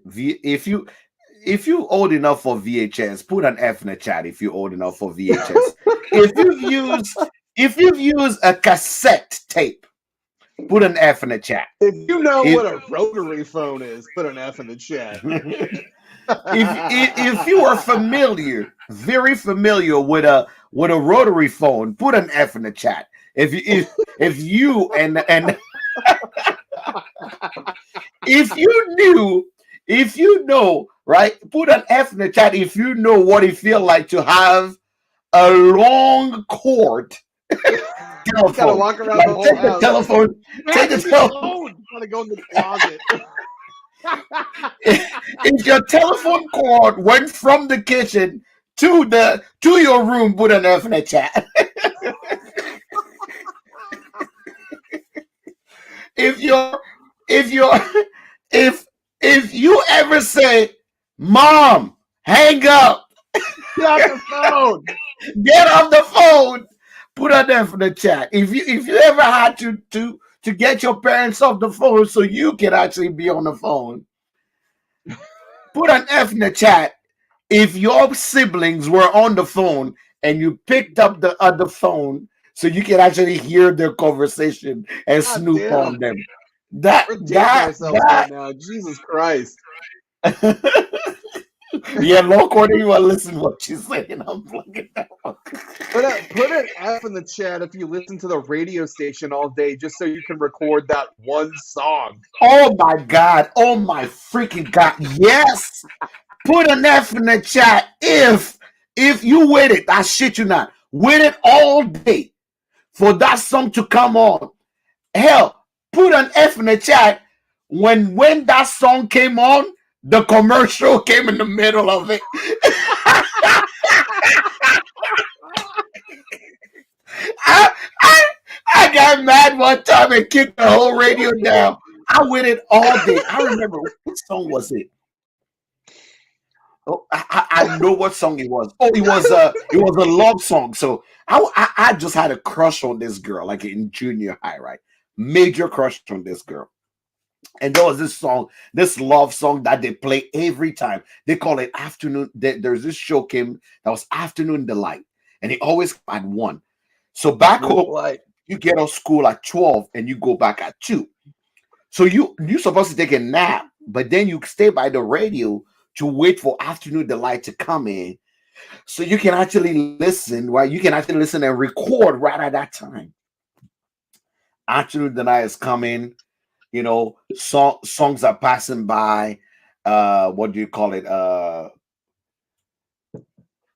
A: If you old enough for VHS, put an F in the chat if you're old enough for VHS. if you've used a cassette tape, put an F in the chat.
B: If you know what a rotary phone is, put an F in the chat.
A: if you are very familiar with a rotary phone, put an F in the chat. If you and if you know, right, put an F in the chat if you know what it feels like to have a long cord telephone.
B: Gotta walk around
A: like,
B: the whole
A: take
B: house.
A: The telephone. Take the telephone.
B: Gotta go in the closet.
A: If your telephone cord went from the kitchen to your room, put an F in the chat. if you ever say, "Mom, hang up,"
B: get off the phone.
A: Get off the phone. Put an F in the chat. If you ever had to get your parents off the phone so you can actually be on the phone, put an F in the chat. If your siblings were on the phone and you picked up the other phone so you can actually hear their conversation and snoop on them. That
B: We're dating
A: that
B: ourselves right now. Jesus Christ.
A: that. Yeah, low quarter. You want to listen to what she's saying? I'm plugging that one.
B: Put an F in the chat if you listen to the radio station all day just so you can record that one song.
A: Oh my God! Oh my freaking God! Yes. Put an F in the chat if you waited. I shit you not. Waited all day for that song to come on. Hell, put an F in the chat when that song came on. The commercial came in the middle of it. I, I, I got mad one time and kicked the whole radio down. I waited all day. I remember what song was it? Oh, I know what song it was. Oh, it was a love song. So I just had a crush on this girl, like in junior high, right? Major crush on this girl. And there was this song, this love song that they play every time. They call it Afternoon. There's this show came that was Afternoon Delight, and it always had one. So back home,
B: Like,
A: you get off school at 12 and you go back at 2. So you're supposed to take a nap, but then you stay by the radio to wait for Afternoon Delight to come in, so you can actually listen, right? You can actually listen and record right at that time. Afternoon Delight is coming, songs are passing by. What do you call it?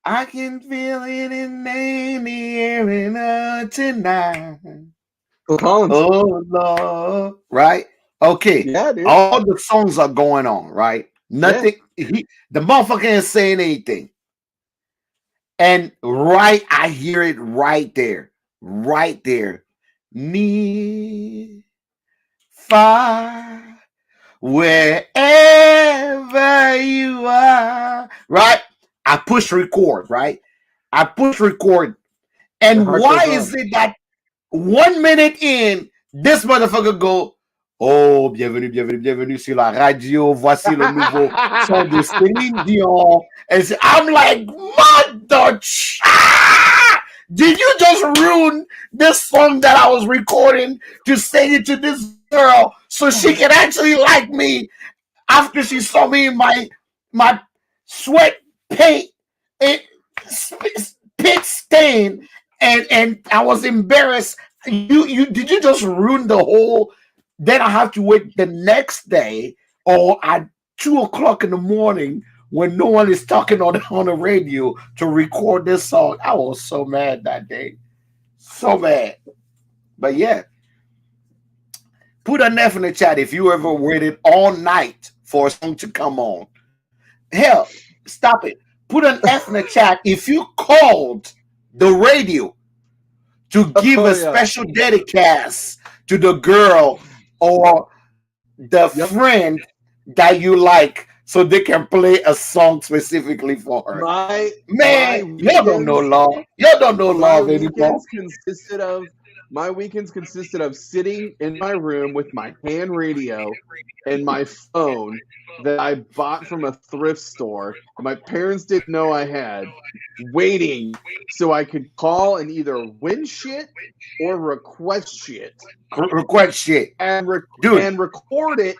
A: I can feel it in the air and tonight.
B: Collins.
A: Oh Lord, right? Okay,
B: Yeah, dude.
A: all the songs are going on, right? Nothing. The motherfucker ain't saying anything, and right, I hear it right there, near, far, wherever you are, right? I push record, right? I push record,
B: The
A: and
B: heart
A: why
B: goes
A: is
B: on.
A: it that 1 minute in, this motherfucker go, oh, bienvenue sur la radio, voici le nouveau son de Céline Dion. And I'm like, mother, did you just ruin this song that I was recording to sing it to this girl so she can actually like me after she saw me in my sweat paint, it pit stain, and I was embarrassed. You did you just ruin the whole? Then I have to wait the next day or at 2 o'clock in the morning when no one is talking on the radio to record this song. I was so mad that day, so mad. But yeah, put an F in the chat if you ever waited all night for a song to come on. Hell, stop it. Put an F in the chat if you called the radio to give a special dedicast to the girl or the friend that you like so they can play a song specifically for her. Man, you don't know love. You don't know love anymore.
B: My weekends consisted of sitting in my room with my hand radio and my phone that I bought from a thrift store that my parents didn't know I had, waiting so I could call and either win shit or request shit.
A: Request shit.
B: And record it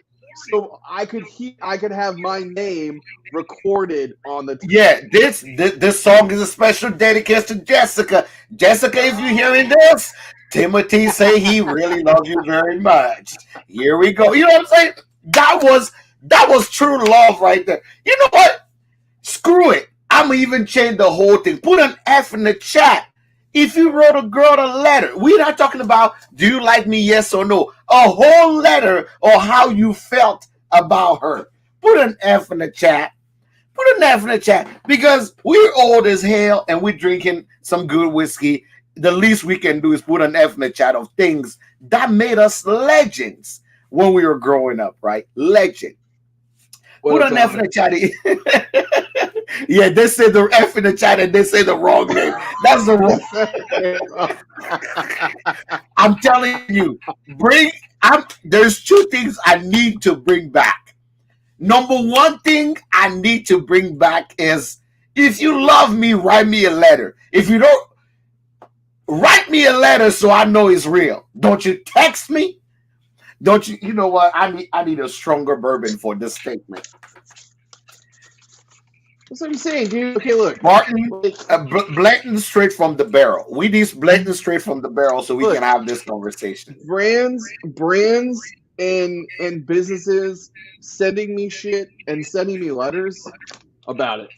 B: so I could have my name recorded on the
A: Yeah, this song is a special dedication to Jessica. Jessica, if you're hearing this, Timothy say he really loves you very much. Here we go. You know what I'm saying? That was true love right there. You know what? Screw it. I'm even change the whole thing. Put an F in the chat. If you wrote a girl a letter, we're not talking about do you like me, yes or no. A whole letter or how you felt about her. Put an F in the chat. Put an F in the chat because we're old as hell and we're drinking some good whiskey. The least we can do is put an F in the chat of things that made us legends when we were growing up, right? Legend. Put an F in the chat. Yeah, they say the F in the chat and they say the wrong name. That's the wrong. I'm telling you, there's 2 things I need to bring back. Number 1 thing I need to bring back is if you love me, write me a letter. If you don't, write me a letter so I know it's real. Don't you text me? Don't you? You know what? I need a stronger bourbon for this statement.
B: That's what I'm saying, dude. Okay, look,
A: Barton,
B: like,
A: Blanton straight from the barrel. We need Blanton straight from the barrel so we
B: look,
A: can have this conversation.
B: brands, and businesses sending me shit and sending me letters about it.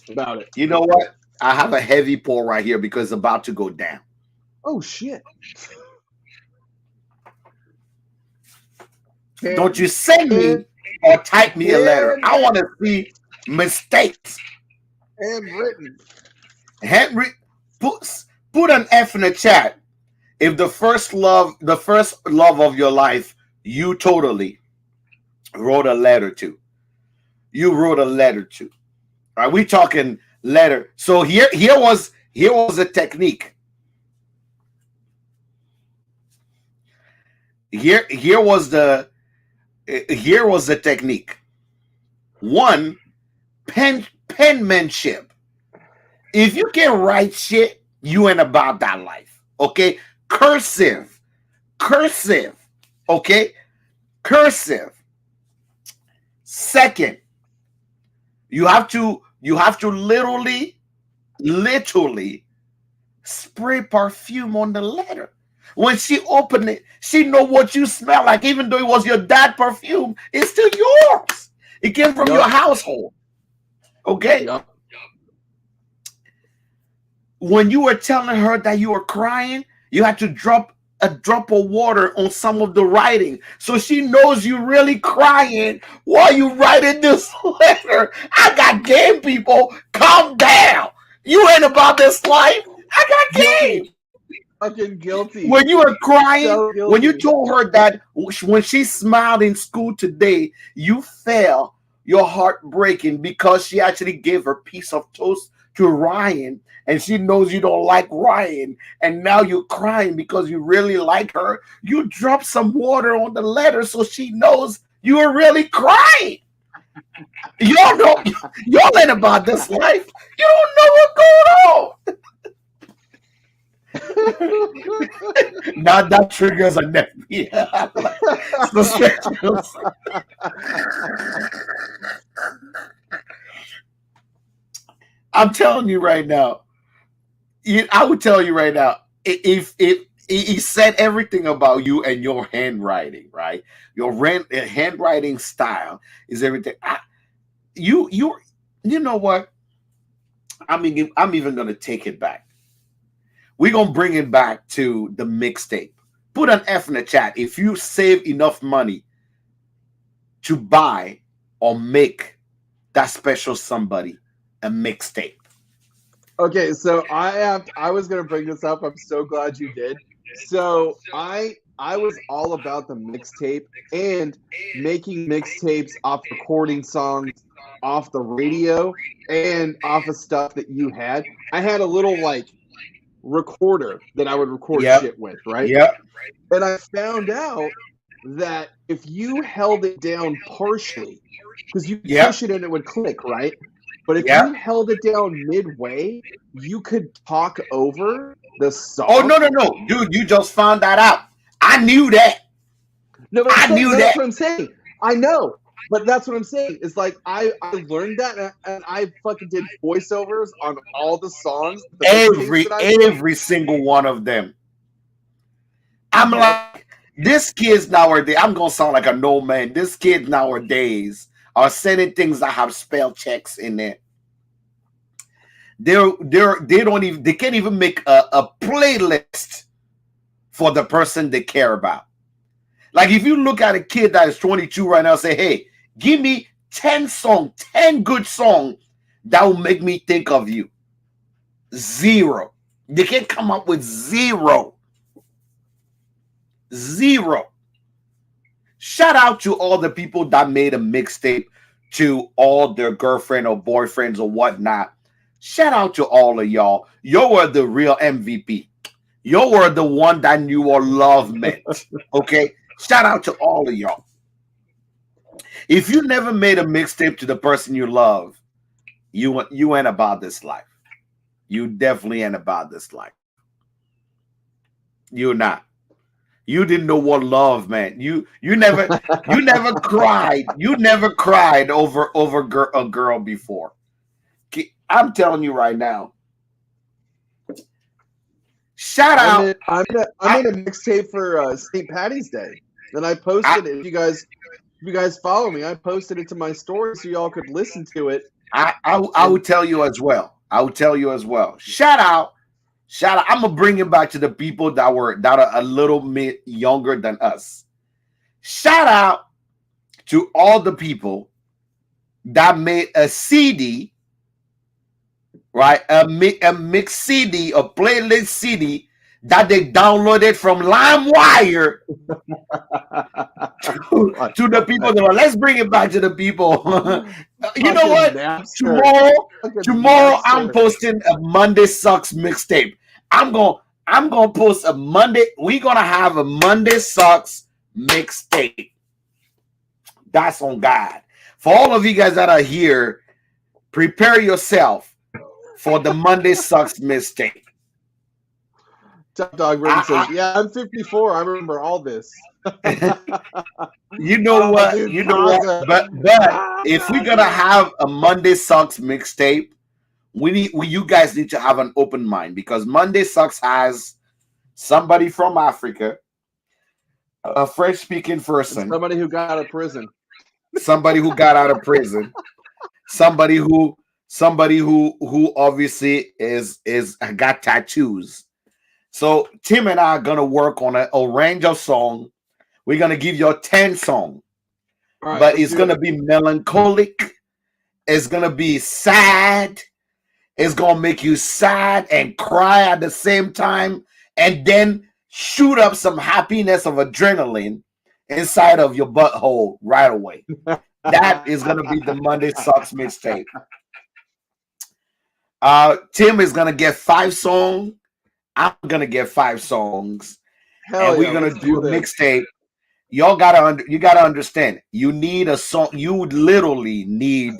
B: About it.
A: You know what? I have a heavy pour right here because it's about to go down.
B: Oh shit.
A: Don't
B: Hand,
A: you send me or type me a letter. I want to see mistakes.
B: handwritten.
A: Henry, put put an F in the chat. If the first love of your life, you totally wrote a letter to. You wrote a letter to. Are we talking letter? So here was a technique. Here was the technique. One, penmanship. If you can write shit, you ain't about that life. Okay? Cursive. Cursive. Okay? Cursive. Second, you have to literally spray perfume on the letter. When she opened it, she know what you smell like. Even though it was your dad perfume, it's still yours. It came from your
B: Yup.
A: household. Okay?
B: Yup.
A: When you were telling her that you were crying, you had to drop a drop of water on some of the writing so she knows you're really crying while you writing this letter. I got game, people. Calm down. You ain't about this life. I got game.
B: Guilty. Fucking guilty.
A: When you were crying,
B: So
A: when you
B: guilty.
A: told her that when she smiled in school today, you felt your heart breaking because she actually gave her piece of toast to Ryan and she knows you don't like Ryan and now you're crying because you really like her. You drop some water on the letter so she knows you are really crying. Y'all know y'all ain't about this life. You don't know what's going on. Now that triggers a neck. Yeah. Suspicious. I'm telling you right now. I would tell you right now. If he said everything about you and your handwriting, right? Your handwriting style is everything. You know what? I'm even gonna take it back. We're gonna bring it back to the mixtape. Put an F in the chat if you save enough money to buy or make that special somebody a mixtape.
B: Okay, so I was gonna bring this up. I'm so glad you did. So I was all about the mixtape and making mixtapes off recording songs off the radio and off of stuff that you had. I had a little like recorder that I would record
A: Yep.
B: shit with, right?
A: Yep.
B: And I found out that if you held it down partially, because you could
A: Yep.
B: push it and it would click, right? But if
A: Yep.
B: you held it down midway, you could talk over the
A: Oh no
B: song.
A: no no, dude! You just found that out. I knew that.
B: No, but
A: I knew
B: that's
A: that.
B: what I'm saying. I know, but that's what I'm saying. Is like I learned that and I fucking did voiceovers on all the songs, the mixtapes that I made.
A: Every single one of them. I'm
B: Okay,
A: like, this kids nowadays. I'm gonna sound like a no man. This kids nowadays are sending things that have spell checks in there. They can't even make a playlist for the person they care about. Like if you look at a kid that is 22 right now, say, hey, give me 10 good songs that will make me think of you. Zero. They can't come up with zero. Zero. Shout out to all the people that made a mixtape to all their girlfriend or boyfriends or whatnot. Shout out to all of y'all. You were the real MVP. You were the one that knew what love meant. Okay? Shout out to all of y'all. If you never made a mixtape to the person you love, you ain't about this life. You definitely ain't about this life. You're not. You didn't know what love meant. You never cried. You never cried over a girl before. I'm telling you right now. Shout
B: I
A: out.
B: made I made a, I
A: I
B: made a mixtape for St. Patty's Day, and I
A: I
B: posted it. If you guys follow me, I posted it to my story so y'all could listen to it.
A: I
B: And
A: would tell you as well. I would tell you as well. Shout out. Shout out. I'm gonna bring it back to the people that are a little bit younger than us. Shout out to all the people that made a CD, right? A mix CD, a playlist CD that they downloaded from LimeWire
B: oh my
A: to the people that were, let's bring it back to the people. You know
B: fucking
A: what?
B: Napster,
A: Tomorrow,
B: fucking
A: tomorrow I'm
B: Napster.
A: posting a Monday Sucks mixtape. I'm gonna post a Monday. We're gonna have a Monday Sucks mixtape. That's on God. For all of you guys that are here, prepare yourself for the Monday Sucks mixtape.
B: Top Dog Ribbon says,
A: I,
B: "Yeah, I'm 54. I remember all this."
A: you know
B: Oh,
A: what?
B: dude,
A: You know what?
B: Taza.
A: But if we're gonna
B: Taza.
A: have a Monday Sucks mixtape, you guys need to have an open mind because Monday Sucks has somebody from Africa, a French speaking
B: And
A: person,
B: somebody who got out of prison.
A: somebody who got out of prison, somebody who obviously is got tattoos. So Tim and I are gonna work on a range of song. We're gonna give you a 10 song,
B: All right,
A: but
B: let's
A: it's
B: do it.
A: gonna be melancholic. It's gonna be sad. It's gonna make you sad and cry at the same time, and then shoot up some happiness of adrenaline inside of your butthole right away. That is gonna be the Monday Sucks mixtape. Tim is gonna get 5 songs. I'm gonna get 5 songs, and
B: Hell
A: we're
B: yeah,
A: gonna
B: let's
A: do
B: do
A: a
B: this.
A: mixtape. You gotta understand. You need a song. You would literally need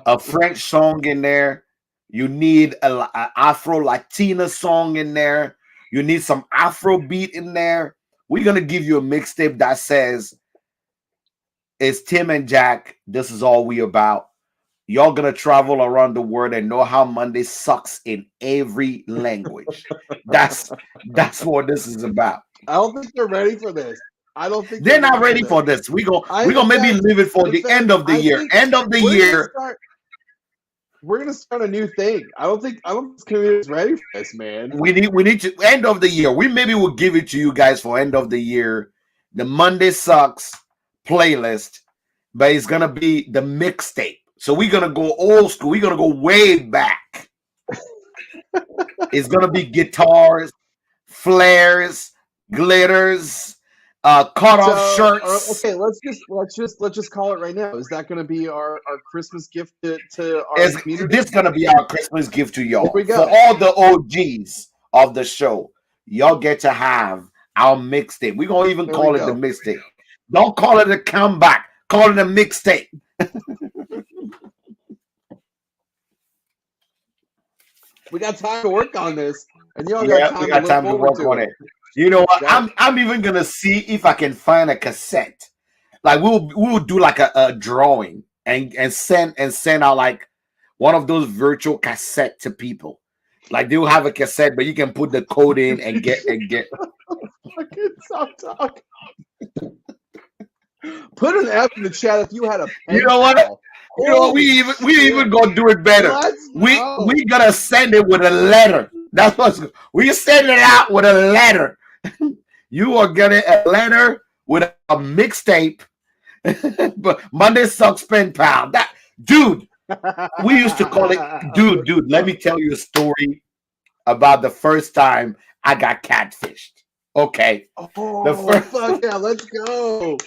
A: a French song in there. You need a Afro Latina song in there. You need some Afro beat in there. We're gonna give you a mixtape that says it's Tim and Jack. This is all we about. Y'all gonna travel around the world and know how Monday sucks in every language. That's that's what this is about.
B: I don't think they're ready for this. I don't think
A: They're
B: they're
A: not
B: ready for
A: ready
B: this.
A: for this. We go
B: I,
A: we
B: in
A: gonna maybe
B: fact,
A: leave it for
B: in
A: the
B: fact,
A: end of the
B: I
A: year.
B: think
A: End of the
B: we're gonna
A: year.
B: start. We're gonna start a new thing. I don't think this community is ready for this, man.
A: We need to end of the year. We maybe will give it to you guys for end of the year. The Monday Sucks playlist, but it's gonna be the mixtape. So we're gonna go old school. We're gonna go way back. It's gonna be guitars, flares, glitters, cut off
B: So,
A: shirts.
B: okay, let's just call it right now. Is that going to be our Christmas gift to our
A: Is
B: community?
A: this gonna be our Christmas gift to
B: There
A: y'all
B: we
A: for
B: go.
A: all the OGs of the show? Y'all get to have our mixtape. We're gonna even
B: There we
A: call it the
B: go.
A: mixtape. Don't call it a comeback. Call it a mixtape.
B: We got time to work on this, and y'all got
A: Yeah, we
B: time to
A: got
B: look
A: time to
B: forward
A: work
B: to
A: on
B: it.
A: it. You know what?
B: Got
A: I'm even gonna see if I can find a cassette. Like we'll do like a drawing and send out like one of those virtual cassette to people. Like they'll have a cassette, but you can put the code in and get.
B: fucking talk. Put an F in the chat if you had a
A: You
B: pen
A: know what?
B: pal.
A: You know what?
B: Holy
A: We even
B: shit.
A: gonna do it better.
B: Let's
A: We
B: go.
A: gotta send it with a letter. That's what's we send it out with a letter. You are getting a letter with a mixtape. But Monday Sucks pen pal. That dude, we used to call it dude. Let me tell you a story about the first time I got catfished. Okay. The
B: Oh,
A: first
B: fuck yeah, let's go.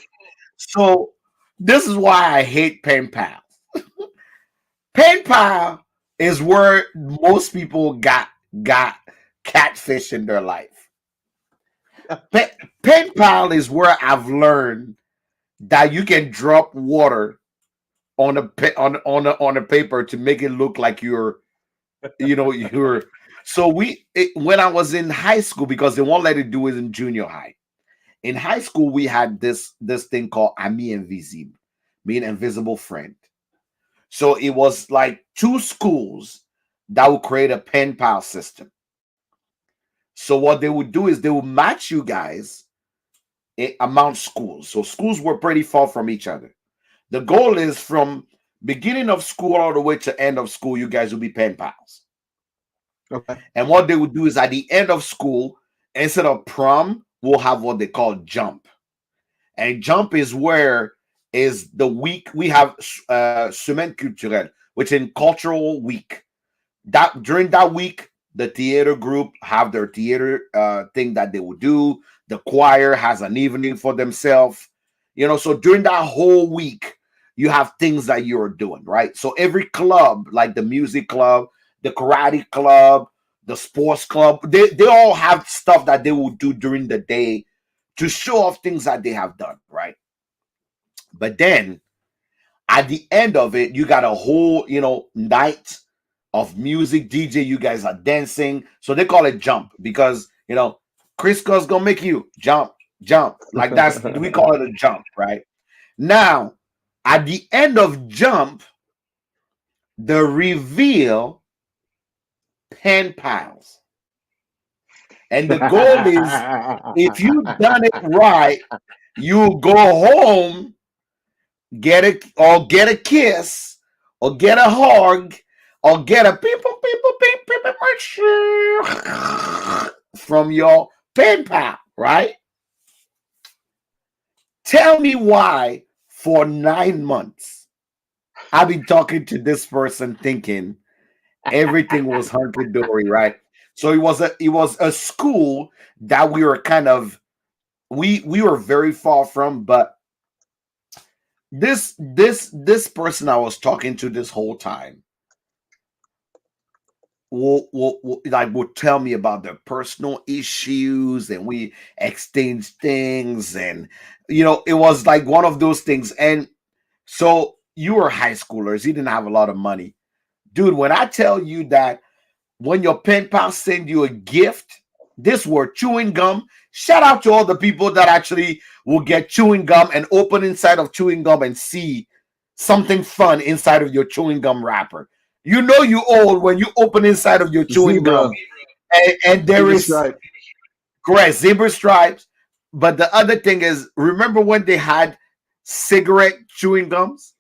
A: so this is why I hate pen pal. Pen pal is where most people got catfish in their life. Pen pal is where I've learned that you can drop water on a paper to make it look like you're. So when I was in high school, because they won't let it do it in junior high. In high school, we had this thing called ami invisible, mean invisible friend. So it was like two schools that would create a pen pal system. So what they would do is they would match you guys among schools. So schools were pretty far from each other. The goal is from beginning of school all the way to end of school, you guys will be pen pals.
B: Okay.
A: And what they would do is at the end of school, instead of prom, we'll have what they call jump. And jump is where is the week we have semaine culturelle, which in cultural week. That during that week, the theater group have their theater thing that they will do. The choir has an evening for themselves. So during that whole week, you have things that you're doing, right? So every club, like the music club, the karate club, the sports club, they all have stuff that they will do during the day to show off things that they have done, right? But then at the end of it, you got a whole, night of music, DJ. You guys are dancing. So they call it jump because, Crisco's gonna make you jump, jump. Like we call it a jump, right? Now, at the end of jump, the reveal pen pals. And the goal is if you've done it right, you go home, get a kiss, or get a hug, or get a people from your pen pal, right? Tell me why for 9 months I've been talking to this person thinking everything was hunky dory, right? So it was a school that we were kind of we were very far from, but this person I was talking to this whole time would tell me about their personal issues, and we exchanged things, and it was like one of those things. And so you were high schoolers, you didn't have a lot of money, dude. When I tell you that when your pen pal send you a gift, this were chewing gum. Shout out to all the people that actually will get chewing gum and open inside of chewing gum and see something fun inside of your chewing gum wrapper. You old when you open inside of your chewing
B: Zebra.
A: gum and there
B: Zebra
A: is
B: stripe.
A: correct zebra stripes. But the other thing is, remember when they had cigarette chewing gums?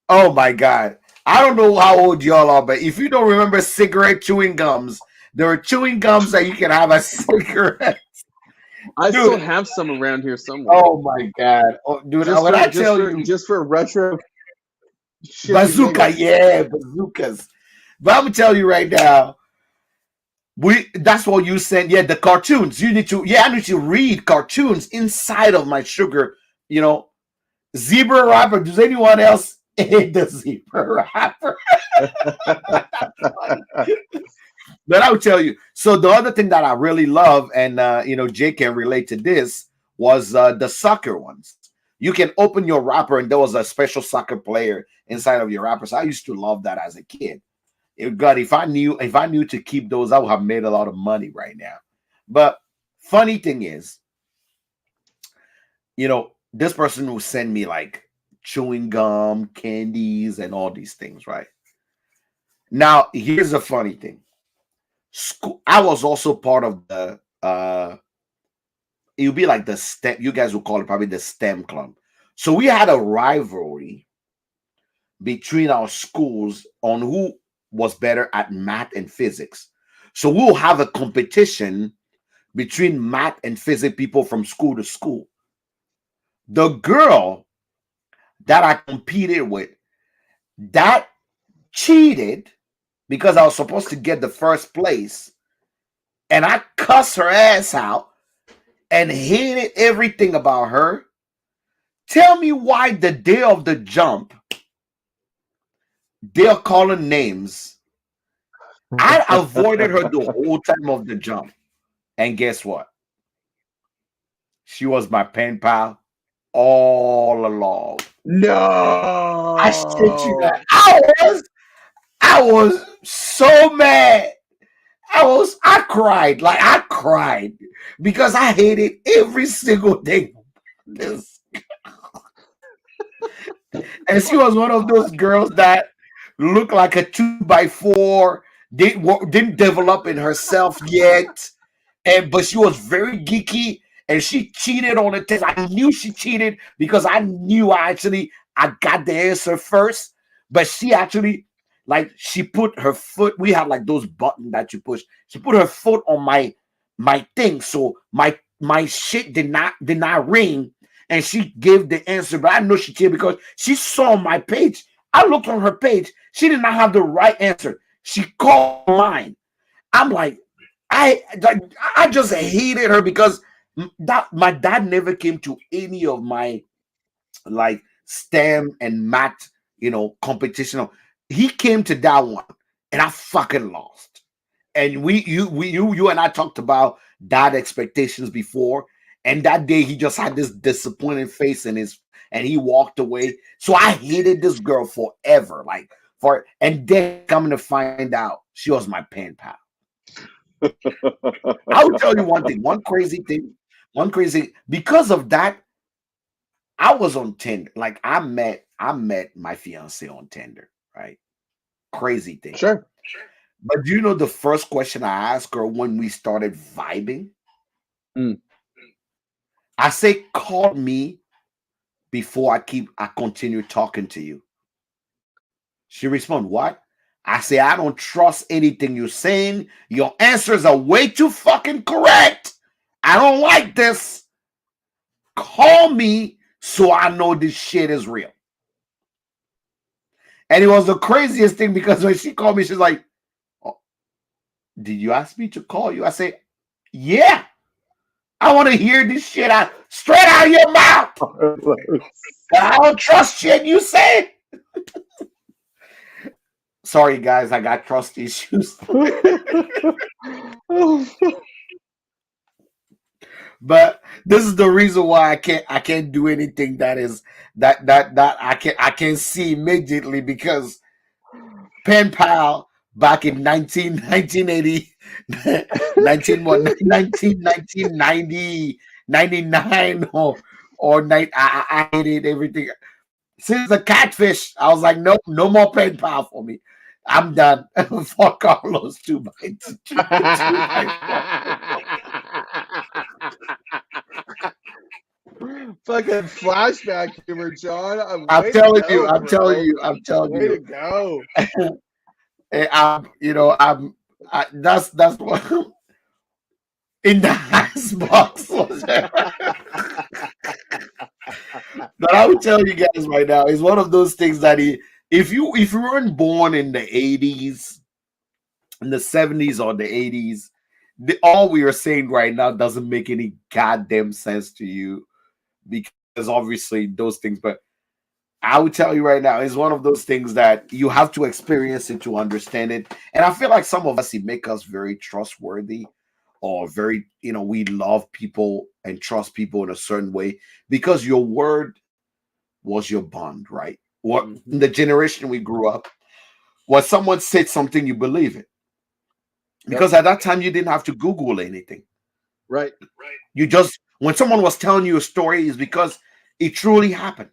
A: Oh my god. I don't know how old y'all are, but if you don't remember cigarette chewing gums, there are chewing gums that you can have a cigarette.
B: I still
A: Dude,
B: have some around here somewhere.
A: oh my god. Oh, dude,
B: Just
A: when
B: for
A: I
B: just
A: tell
B: for
A: you
B: just for retro shits and
A: bazooka,
B: giggles.
A: yeah, bazookas. But I'm gonna tell you right now, that's what you sent. Yeah, the cartoons. I need to read cartoons inside of my sugar, you know, zebra wrapper. Does anyone else eat the zebra wrapper? But I'll tell you. So the other thing that I really love, and Jay can relate to this, was the soccer ones. You can open your wrapper, and there was a special soccer player inside of your wrapper. So I used to love that as a kid. God, if I knew to keep those, I would have made a lot of money right now. But funny thing is, this person will send me like chewing gum, candies, and all these things, right? Now, here's the funny thing. I was also part of the it would be like the STEM, you guys would call it probably the STEM club. So we had a rivalry between our schools on who was better at math and physics. So we'll have a competition between math and physics people from school to school. The girl that I competed with that cheated because I was supposed to get the first place, and I cussed her ass out and hated everything about her. Tell me why the day of the jump, they're calling names. I avoided her the whole time of the jump. And guess what? She was my pen pal all along. I shit you
B: No.
A: not. I was so mad. I cried. Like I cried because I hated every single thing. This, and she was one of those girls that looked like a 2x4. Didn't develop in herself yet, and but she was very geeky, and she cheated on the test. I knew she cheated because I knew I got the answer first, but she actually, like, she put her foot. We have like those buttons that you push. She put her foot on my thing, so my shit did not ring, and she gave the answer. But I know she cheated because she saw my page. I looked on her page. She did not have the right answer. She called mine. I'm like, I just hated her because that my dad never came to any of my like STEM and math, competition. He came to that one, and I fucking lost. And you and I talked about that expectations before, and that day he just had this disappointed face and he walked away. So I hated this girl forever, like and then coming to find out she was my pen pal. I will tell you one thing, one crazy because of that. I was on Tinder. Like I met my fiance on Tinder, right? Crazy thing.
B: Sure.
A: But do you know the first question I asked her when we started vibing?
B: Mm.
A: I say, call me before I continue talking to you. She responded, what? I say, I don't trust anything you're saying. Your answers are way too fucking correct. I don't like this. Call me so I know this shit is real. And it was the craziest thing because when she called me, she's like, oh, did you ask me to call you? I say, yeah. I want to hear this shit out straight out of your mouth. I don't trust shit you say. Sorry, guys, I got trust issues. But this is the reason why I can't do anything that is that I can see immediately because pen pal back in 1980 19 what 1990 99 or night I hated everything since the catfish. I was like, nope, no more pen pal for me. I'm done. For Carlos 2x4.
B: Fucking flashback humor, John.
A: I'm
B: Way to
A: telling you,
B: go,
A: I'm telling
B: bro.
A: you, I'm telling
B: Way to
A: you.
B: go.
A: And that's what in the icebox was there. But I would tell you guys right now, it's one of those things that if you weren't born in the 80s, in the 70s or the 80s, all we are saying right now doesn't make any goddamn sense to you because obviously those things. But I would tell you right now, it's one of those things that you have to experience it to understand it. And I feel like some of us, it make us very trustworthy or very, we love people and trust people in a certain way because your word was your bond, right? What in
B: Mhm.
A: the generation we grew up, when someone said something, you believe it.
B: Yep.
A: Because at that time you didn't have to Google anything.
B: Right.
A: You just when someone was telling you a story is because it truly happened.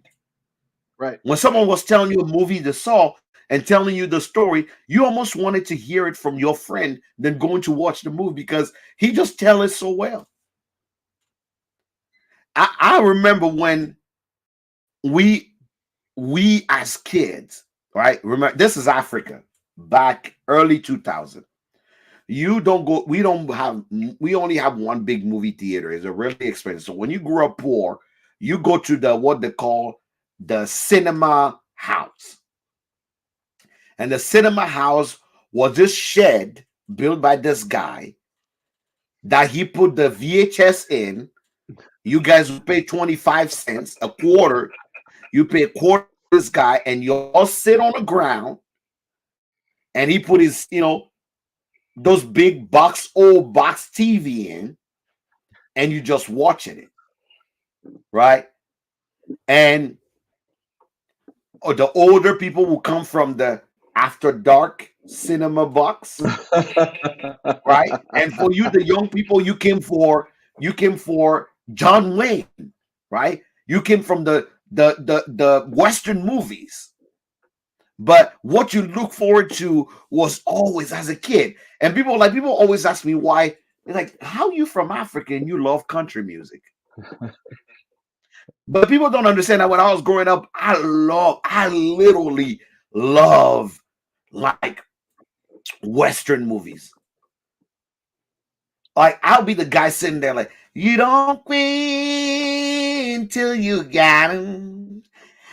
B: Right.
A: When someone was telling you a movie they saw and telling you the story, you almost wanted to hear it from your friend than going to watch the movie because he just tell it so well. I remember when we as kids, right? Remember, this is Africa back early 2000. You don't go, we only have one big movie theater. It's a really expensive. So when you grew up poor, you go to the what they call the cinema house. And the cinema house was this shed built by this guy that he put the VHS in. You guys would pay 25 cents, a quarter. You pay a quarter for this guy, and you all sit on the ground. And he put his, those big old box TV in, and you just watching it, right? And the older people will come from after dark cinema box, right? And for you, the young people, you came for John Wayne, right? You came from the Western movies. But what you look forward to was always as a kid. And people always ask me why. They're like, how you from Africa and you love country music? But people don't understand that when I was growing up, I literally love like Western movies. Like I'll be the guy sitting there like, you don't quit till you got him.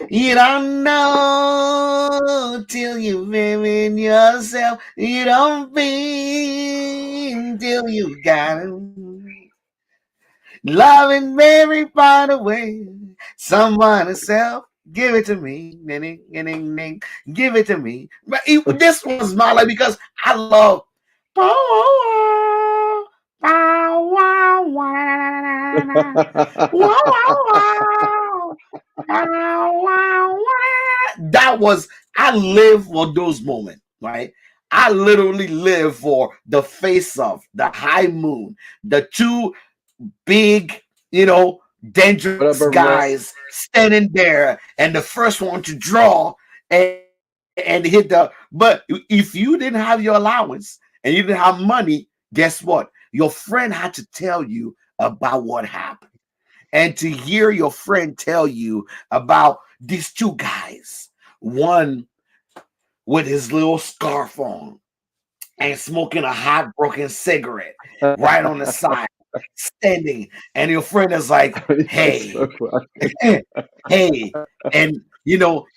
A: You don't know till you in yourself. You don't feel till you got him. Loving very far away. Someone herself. Give it to me. Ning, ning, ning, ning. Give it to me. But this was my life because I love. Wow, wow, wow, wow, wow, wow. That was, I live for those moments, right? I literally live for the face off, the high moon, the two big, dangerous
B: Whatever, bro.
A: guys standing there, and the first one to draw and hit the. But if you didn't have your allowance and you didn't have money, guess what? Your friend had to tell you about what happened. And to hear your friend tell you about these two guys, one with his little scarf on and smoking a hot broken cigarette right on the side, standing, and your friend is like,
B: That's
A: hey,
B: so funny.
A: hey, and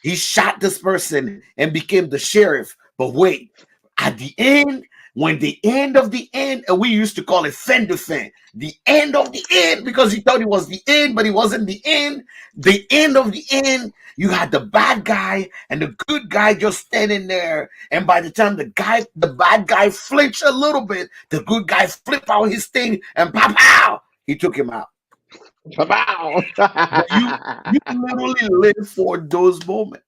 A: he shot this person and became the sheriff. But wait, at the end, when the end of the end, and we used to call it fend to fend, the end of the end, because he thought it was the end, but it wasn't the end of the end. You had the bad guy and the good guy just standing there. And by the time the bad guy flinched a little bit, the good guy flipped out his thing and pow pow, he took him out.
B: Wow.
A: But you literally live for those moments.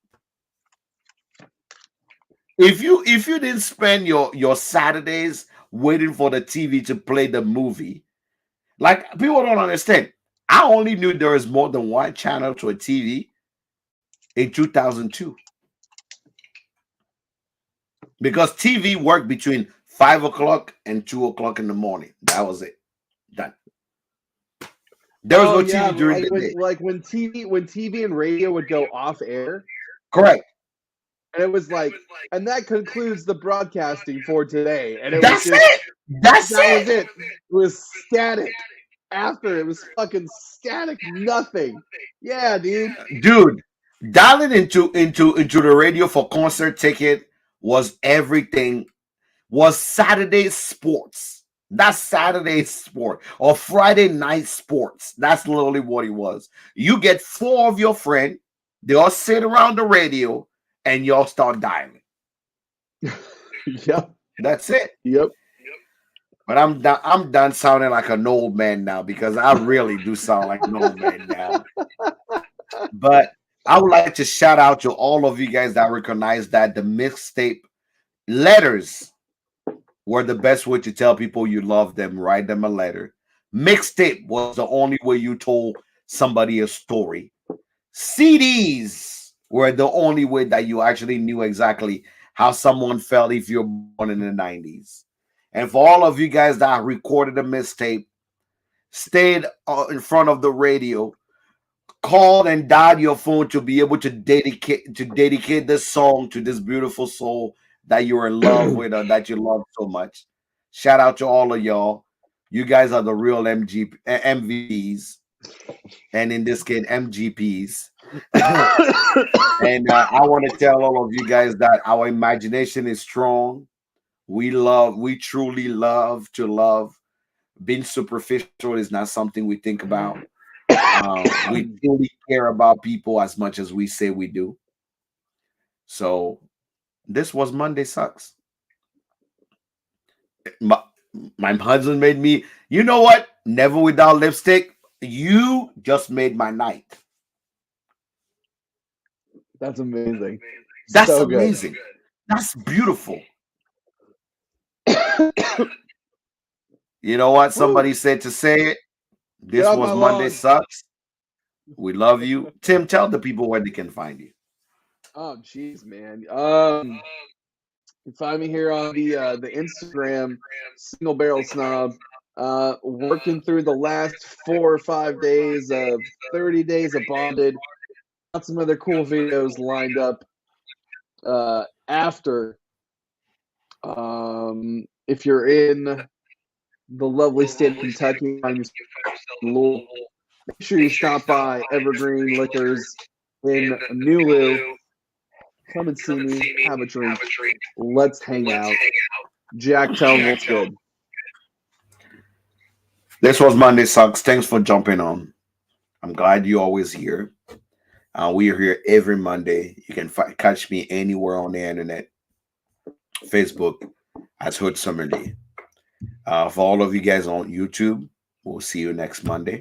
A: If you didn't spend your Saturdays waiting for the TV to play the movie, like people don't understand. I only knew there was more than one channel to a TV in 2002 because TV worked between 5 o'clock and 2 o'clock in the morning. That was it. Done. There was
B: Oh
A: no
B: yeah,
A: TV during
B: like
A: the
B: when
A: day.
B: TV and radio would go off air,
A: Correct.
B: and it was like, and that concludes the broadcasting for today, and it was
A: That's
B: just
A: it. That's
B: that was
A: it.
B: it. It was static. After it was fucking static, nothing. Yeah, dude.
A: Dude, dialing into the radio for concert ticket was everything. Was Saturday sports. That's Saturday sport or Friday night sports. That's literally what it was. You get four of your friends, they all sit around the radio, and y'all start dialing.
B: Yep.
A: That's it.
B: Yep.
A: But I'm done sounding like an old man now because I really do sound like an old man now. But I would like to shout out to all of you guys that recognize that the mixtape letters were the best way to tell people you love them. Write them a letter. Mixtape was the only way you told somebody a story. CDs were the only way that you actually knew exactly how someone felt if you're born in the 90s. And for all of you guys that recorded a mixtape, stayed in front of the radio, called and dialed your phone to be able to dedicate this song to this beautiful soul that you're in love with or that you love so much. Shout out to all of y'all. You guys are the real MVPs, and in this case, MGPs. And I want to tell all of you guys that our imagination is strong. We truly love to love. Being superficial is not something we think about. We really care about people as much as we say we do. So this was Monday Sucks. My, my husband made me, you know what? Never without lipstick. You just made my night.
B: That's amazing.
A: That's
B: So good.
A: amazing. That's beautiful. You know what? Somebody said to say it.
B: Get
A: This
B: off my
A: was Monday
B: lawn.
A: Sucks. We love you. Tim, tell the people where they can find you.
B: Oh, jeez, man. You can find me here on the Instagram, Single Barrel Snob. Working through the last 4 or 5 days of 30 days of bonded. Got some other cool videos lined up after. If you're in the lovely state of Kentucky and find yourself in Louisville, make sure you stop by Evergreen Liquors in Nulu. Come and see me, have a drink, let's hang out. Jack, tell them what's good.
A: This was Monday Sucks. Thanks for jumping on. I'm glad you're always here. We are here every Monday. You can catch me anywhere on the internet, Facebook, as Hood Summer Day. For all of you guys on YouTube, we'll see you next Monday.